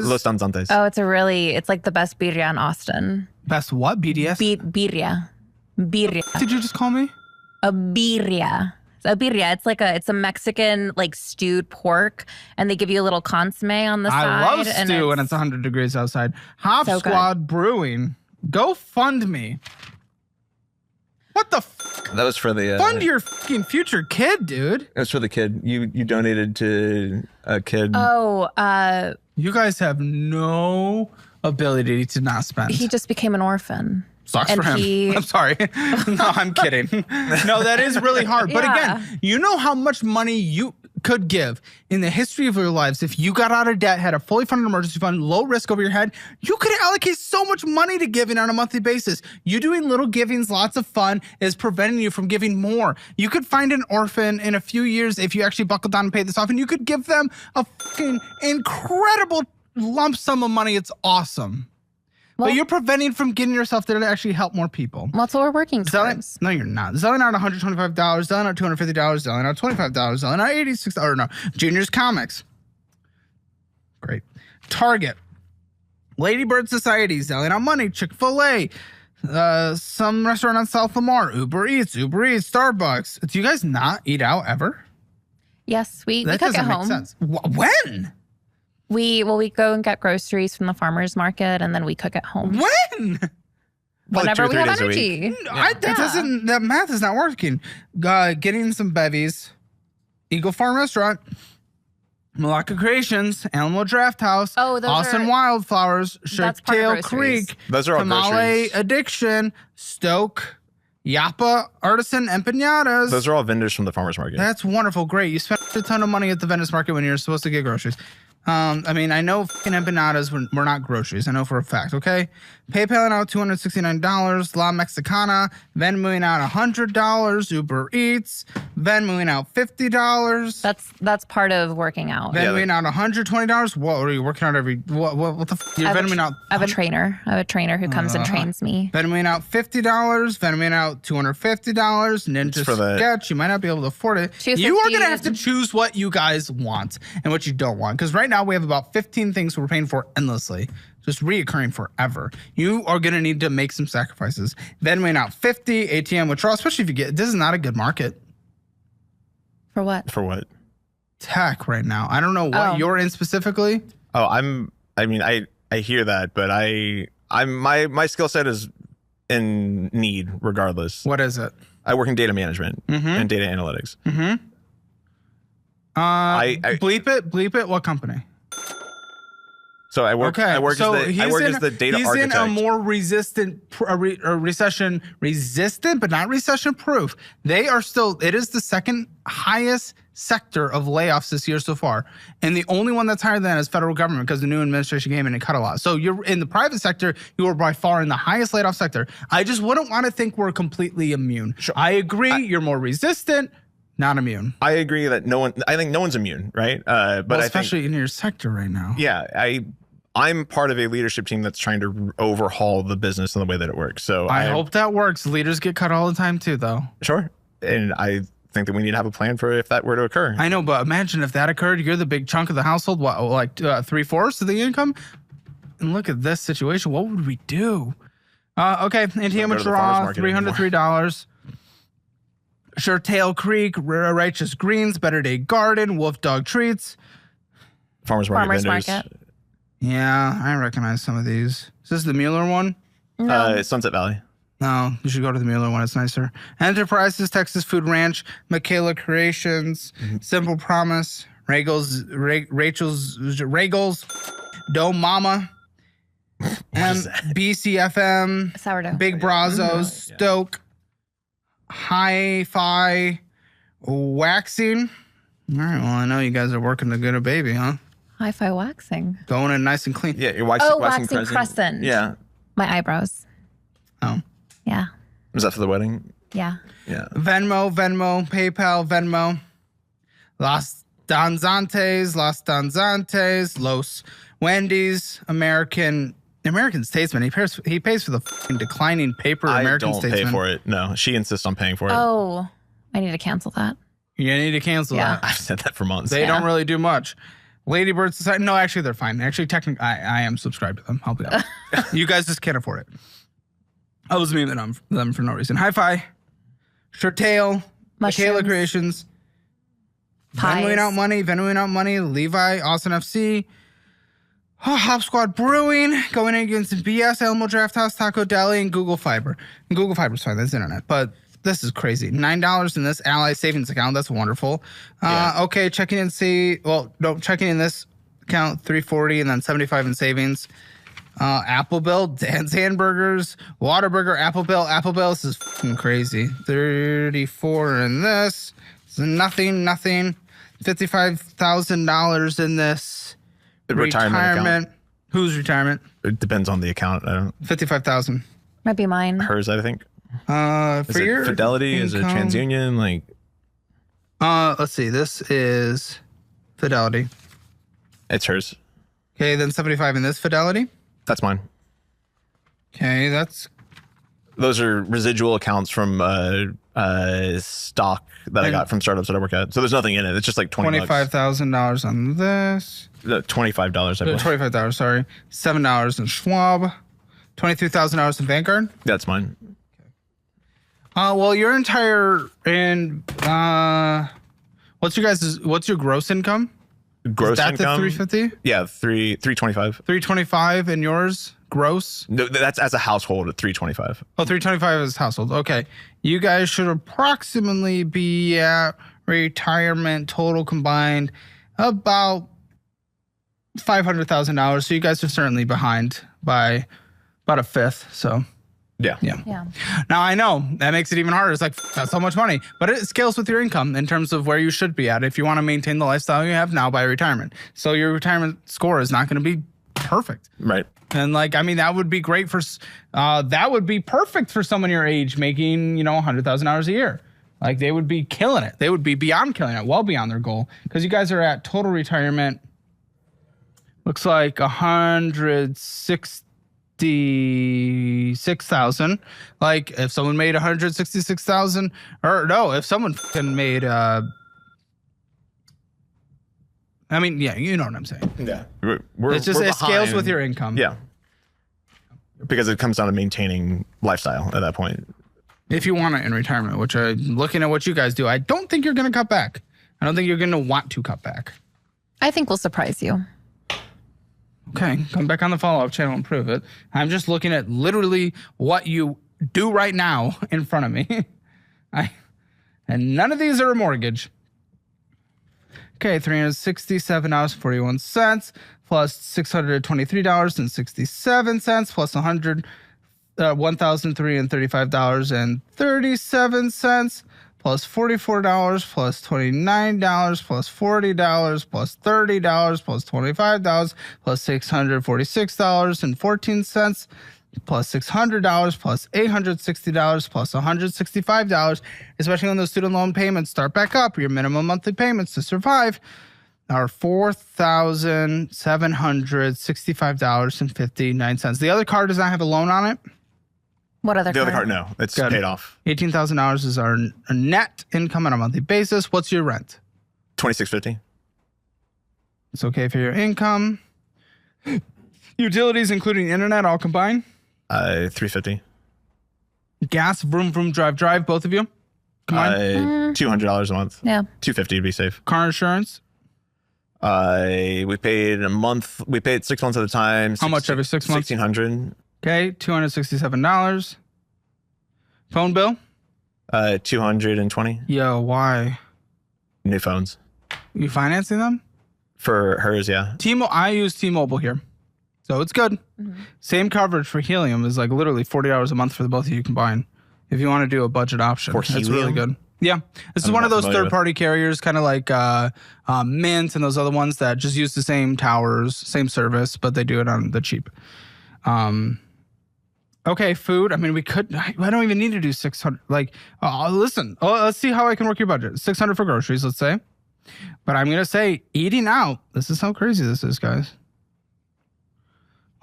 Los Danzantes. Oh, it's like the best birria in Austin. Best what? BDS? Birria. Birria. Did you just call me? A birria. A birria. It's a Mexican like stewed pork, and they give you a little consomme on the side. I love stew when it's 100 degrees outside. Hop So Squad Brewing. Go fund me. What the That was for the fund your fucking future kid, dude. It was for the kid. You donated to a kid. Oh, You guys have no ability to not spend. he just became an orphan. Sucks and for him. he- I'm sorry. No, I'm kidding. No, that is really hard. But Yeah. again, you know how much money you could give in the history of your lives if you got out of debt, had a fully funded emergency fund, low risk over your head. You could allocate so much money to giving on a monthly basis. You doing little givings, lots of fun, is preventing you from giving more. You could find an orphan in a few years if you actually buckle down and pay this off, and you could give them a fucking incredible lump sum of money. It's awesome. Well- But you're preventing from getting yourself there to actually help more people. Well, that's what we're working towards. No, you're not. Selling out $125, selling out $250, selling out $25, selling out $86. No, Junior's Comics. Great. Target. Ladybird Society, selling out money. Chick-fil-A. Some restaurant on South Lamar. Uber Eats, Starbucks. Do you guys not eat out ever? Yes, we That cook doesn't at make home. sense. When? We go and get groceries from the farmers market, and then we cook at home When? whenever 2 or we 3 have days a week. energy. That math is not working. Getting some bevies. Eagle Farm Restaurant. Malacca Creations, Alamo Draft House, Oh, those Austin are- Wildflowers, That's part of Shirktail groceries. Creek, Those are all Tamale groceries. Addiction, Stoke, Yapa Artisan Empanadas. Those are all vendors from the farmers market. That's wonderful. Great. You spent a ton of money at the vendors market when you're supposed to get groceries. I mean, I know fucking empanadas were not groceries. I know for a fact, okay? PayPaling out $269. La Mexicana. Venmoing out $100. Uber Eats. Venmoing out $50. That's part of working out. Venmoing out $120. What are you working out every... What the f... You're I have, Venmoing out... I have a trainer. I have a trainer who comes and trains me. Venmoing out $50. Venmoing out $250. Ninja for the- Sketch. You might not be able to afford it. $250. You are going to have to choose what you guys want and what you don't want. Because right now we have about 15 things we're paying for endlessly. Just reoccurring forever. You are going to need to make some sacrifices. Venmoing out 50. ATM withdrawal. Especially if you get... This is not a good market. For what? For what? Tech right now. I don't know what you're in specifically. Oh, I hear that, but my skill set is in need regardless. What is it? I work in data management and data analytics. Bleep it. What company? So I work. Okay, I work so as the data he's architect. in a more resistant, recession resistant, but not recession proof. They are still. It is the second highest sector of layoffs this year so far, and the only one that's higher than that is federal government because the new administration came in and cut a lot. So you're in the private sector. You are by far in the highest laid off sector. I just wouldn't want to think we're completely immune. Sure. I agree. You're more resistant. Not immune. I agree that I think no one's immune, right? But Well, I especially think, in your sector right now. yeah, I'm part of a leadership team that's trying to overhaul the business and the way that it works. So I hope that works. Leaders get cut all the time too, though. Sure. And I think that we need to have a plan for if that were to occur. I know, but imagine if that occurred. You're the big chunk of the household. What, like 3/4 of the income? And look at this situation. What would we do? Okay, ATM go to the farmer's withdrawal, market $303. Shirtail Creek, Righteous Greens, Better Day Garden, Wolf Dog Treats. Farmers market Farmers vendors. market. Yeah, I recognize some of these. Is this the Mueller one? Sunset Valley. No, you should go to the Mueller one. It's nicer. Enterprises, Texas Food Ranch, Michaela Creations, Simple Promise, Rachel's, Dough Mama, BCFM, Sourdough. Big Brazos, Stoke, Hi-Fi, Waxing. All right, well, I know you guys are working to get a baby, huh? Hi-Fi waxing. Going in nice and clean. Yeah, you're waxing Crescent. Yeah. My eyebrows. Oh. Yeah. Was that for the wedding? Yeah. Yeah. Venmo, PayPal, Venmo. Los Danzantes, Los Wendy's, American Statesman. He pays for the fucking declining paper American I don't Statesman. pay for it. No, she insists on paying for it. Oh, I need to cancel that. You need to cancel Yeah. that. I've said that for months. They don't really do much. Ladybird Society. No, actually, they're fine. Actually, technically, I am subscribed to them. I'll be honest. You guys just can't afford it. I was memeing them for no reason. Hi-Fi, Shirtail, Michaela Creations, Venmoing out money, Levi, Austin FC, Hop Squad Brewing, going against BS, Elmo Draft House, Taco Deli, and Google Fiber. And Google Fiber's fine. That's internet, but this is crazy. $9 in this Ally savings account. That's wonderful. Okay, checking in this account $340 and then $75 in savings. Apple Bill, Dan's Hamburgers, Whataburger, Apple Bill. This is fucking crazy. $34 in this. This is nothing. $55,000 in this. The retirement account. Whose retirement? It depends on the account. $55,000. Might be mine. Hers, I think. For Is your it Fidelity? Is it income- TransUnion? Like, let's see. This is Fidelity. it's hers. Okay, then 75 in this Fidelity. That's mine. Okay, that's Those are residual accounts from stock that I got from startups that I work at. So there's nothing in it. It's just like $25,000 on this. $25, I believe. $25, sorry. $7 in Schwab. $23,000 in Vanguard. That's mine. Well, your entire what's your gross income? Gross Is that income? the 350? Yeah, 325. 325 and yours gross? No, that's as a household at 325. Oh, 325 is household. Okay. You guys should approximately be at retirement total combined about $500,000. So you guys are certainly behind by about a fifth. So Yeah. Yeah. now I know that makes it even harder. It's like, that's so much money, but it scales with your income in terms of where you should be at if you want to maintain the lifestyle you have now by retirement. So your retirement score is not going to be perfect. Right. And that would be great that would be perfect for someone your age making, $100,000 a year. Like they would be killing it. They would be beyond killing it, well beyond their goal. Because you guys are at total retirement, looks like 166,000. Like if someone made 166,000, or no, if someone made yeah, you know what I'm saying. Yeah. It scales with your income. Yeah. Because it comes down to maintaining lifestyle at that point. If you want it in retirement, which looking at what you guys do, I don't think you're going to cut back. I don't think you're going to want to cut back. I think we'll surprise you. Okay, come back on the follow-up channel and prove it. I'm just looking at literally what you do right now in front of me. And none of these are a mortgage. Okay, $367.41 plus $623.67 plus $1,335.37 plus $44 plus $29 plus $40 plus $30 plus $25 plus $646.14 plus $600 plus $860 plus $165, especially when those student loan payments start back up. Your minimum monthly payments to survive are $4,765.59. The other card does not have a loan on it. What other The card? other card, no. It's paid off. $18,000 is our net income on a monthly basis. What's your rent? $2,650. It's okay for your income. Utilities, including internet, all combined. $350. Gas, vroom, drive, both of you. Come on. $200 a month. Yeah. $250 to be safe. Car insurance. We paid a month. We paid 6 months at a time. How much every 6 months? $1,600. Okay, $267. Phone bill? 220. Yo, why? New phones You financing them? for hers. Yeah. I use T-Mobile here, so it's good. Same coverage for Helium is like literally $40 a month for the both of you combined. If you want to do a budget option, For it's really Helium? good. Yeah, this is I'm one of not those familiar with- third-party carriers, kind of like Mint and those other ones that just use the same towers, same service, but they do it on the cheap. Okay, food. I mean, I don't even need to do 600. Like, listen, let's see how I can work your budget. 600 for groceries, let's say. But I'm going to say eating out. This is how crazy this is, guys.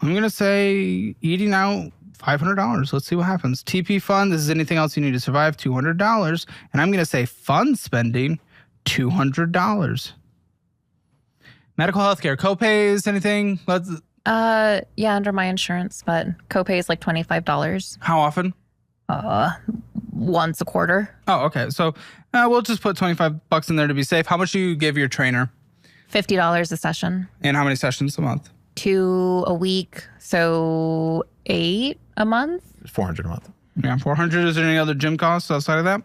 I'm going to say eating out $500. Let's see what happens. TP fund. This is anything else you need to survive. $200. And I'm going to say fund spending $200. Medical healthcare copays. Anything? Yeah, under my insurance, but copay is like $25. How often? Once a quarter. Oh, okay. So we'll just put $25 in there to be safe. How much do you give your trainer? $50 a session. And how many sessions a month? 2 a week, so 8 a month. $400 a month. Yeah, 400. Is there any other gym costs outside of that?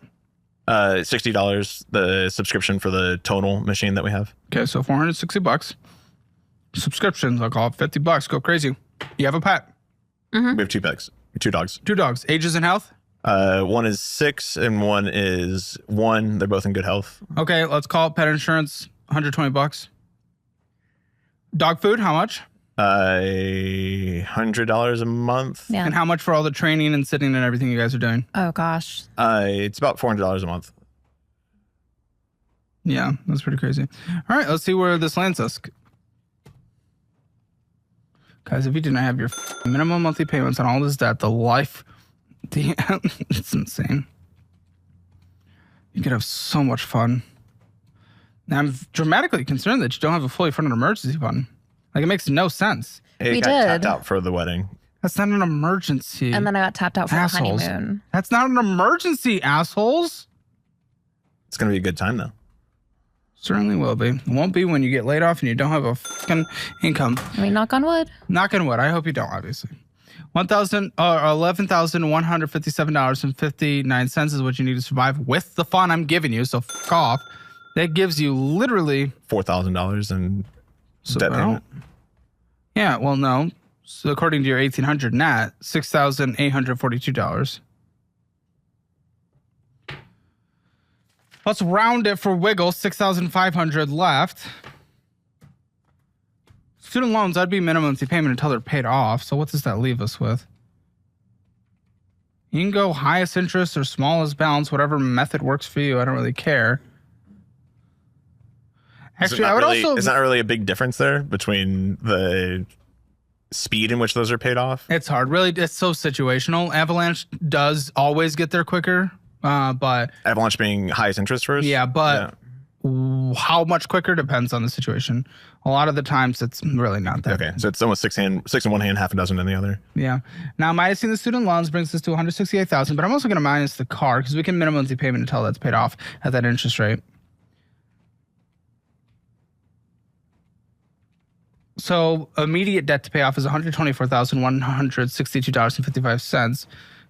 $60 the subscription for the total machine that we have. Okay, so $460. Subscriptions, I'll call it $50. Go crazy. You have a pet? We have 2 pets, 2 dogs. 2 dogs. Ages and health? One is 6 and one is 1. They're both in good health. Okay, let's call it pet insurance. $120. Dog food, how much? $100 a month. Yeah. And how much for all the training and sitting and everything you guys are doing? Oh gosh. It's about $400 a month. Yeah, that's pretty crazy. All right, let's see where this lands us. Guys, if you do not have your minimum monthly payments on all this debt, it's insane. You could have so much fun. Now, I'm dramatically concerned that you don't have a fully funded emergency fund. Like, it makes no sense. It We got did. tapped out for the wedding. That's not an emergency. And then I got tapped out for Assholes. the honeymoon. That's not an emergency, assholes. It's going to be a good time, though. Certainly will be. It won't be when you get laid off and you don't have a fucking income. I mean, knock on wood. Knock on wood. I hope you don't, obviously. $11,157.59 is what you need to survive with the fun I'm giving you. So fuck off. That gives you literally $4,000 in so debt payment. Yeah, well, no. So according to your 1,800 net, $6,842. Let's round it for wiggle. 6,500 left. Student loans, that'd be minimum monthly payment until they're paid off. So what does that leave us with? You can go highest interest or smallest balance, whatever method works for you. I don't really care. Actually, I would also... Is not really a big difference there between the speed in which those are paid off? It's hard. Really, it's so situational. Avalanche does always get there quicker, but... Avalanche being highest interest first? Yeah, but how much quicker depends on the situation. A lot of the times, it's really not that. Okay, so it's almost six in one hand, half a dozen in the other. Yeah. Now, minusing the student loans brings us to $168,000, but I'm also going to minus the car because we can minimum monthly payment until that's paid off at that interest rate. So immediate debt to pay off is $124,162.55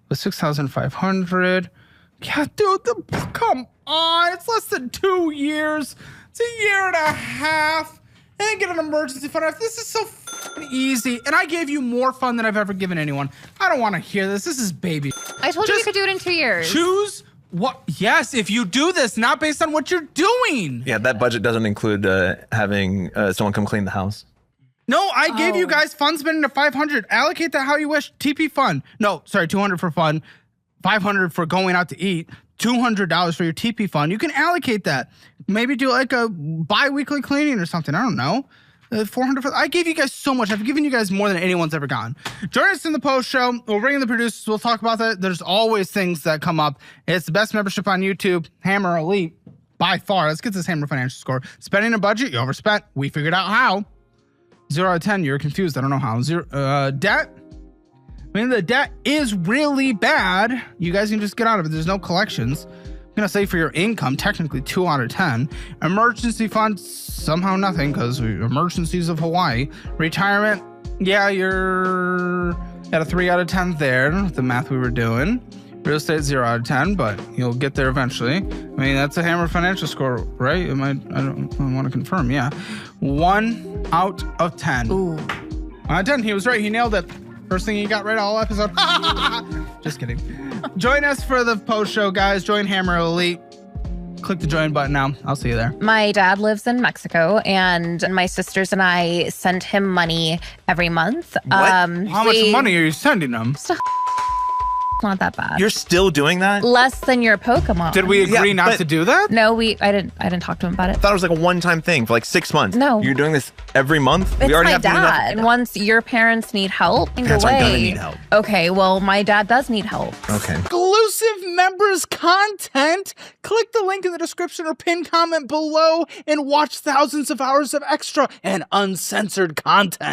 with $6,500. Yeah, dude, come on. It's less than 2 years. It's a year and a half. And then get an emergency fund. This is so f***ing easy. And I gave you more fun than I've ever given anyone. I don't want to hear this. This is baby. I told you we could do it in 2 years. Choose what? Yes, if you do this, not based on what you're doing. Yeah, that budget doesn't include having someone come clean the house. No, I gave you guys fund spending to 500. Allocate that how you wish. TP fund. No, sorry, 200 for fun, 500 for going out to eat, $200 for your TP fund. You can allocate that. Maybe do like a bi-weekly cleaning or something. I don't know. 400 for, I gave you guys so much. I've given you guys more than anyone's ever gotten. Join us in the post show. We'll bring in the producers. We'll talk about that. There's always things that come up. It's the best membership on YouTube. Hammer Elite by far. Let's get this Hammer financial score. Spending a budget, you overspent. We figured out how. 0 out of 10, you're confused. I don't know how. Debt. I mean, the debt is really bad. You guys can just get out of it. There's no collections. gonna say for your income, technically 2 out of 10. Emergency fund, somehow nothing because emergencies of Hawaii. Retirement, yeah, you're at a 3 out of 10 there. The math we were doing. Real estate 0 out of 10, but you'll get there eventually. I mean, that's a Hammer financial score, right? I want to confirm. Yeah, 1 out of 10. Ooh. 1 out of 10. He was right. He nailed it. First thing he got right all episode. Just kidding. Join us for the post show, guys. Join Hammer Elite. Click the join button now. I'll see you there. My dad lives in Mexico, and my sisters and I send him money every month. What? How much money are you sending them? Not that bad. You're still doing that? Less than your Pokemon. Did we agree not to do that? No, I didn't talk to him about it. I thought it was like a one-time thing for like 6 months. No. You're doing this every month? It's we already my have to do that. dad. Once your parents need help, Parents aren't gonna need help. Okay, well, my dad does need help. Okay. Exclusive members content. Click the link in the description or pinned comment below and watch thousands of hours of extra and uncensored content.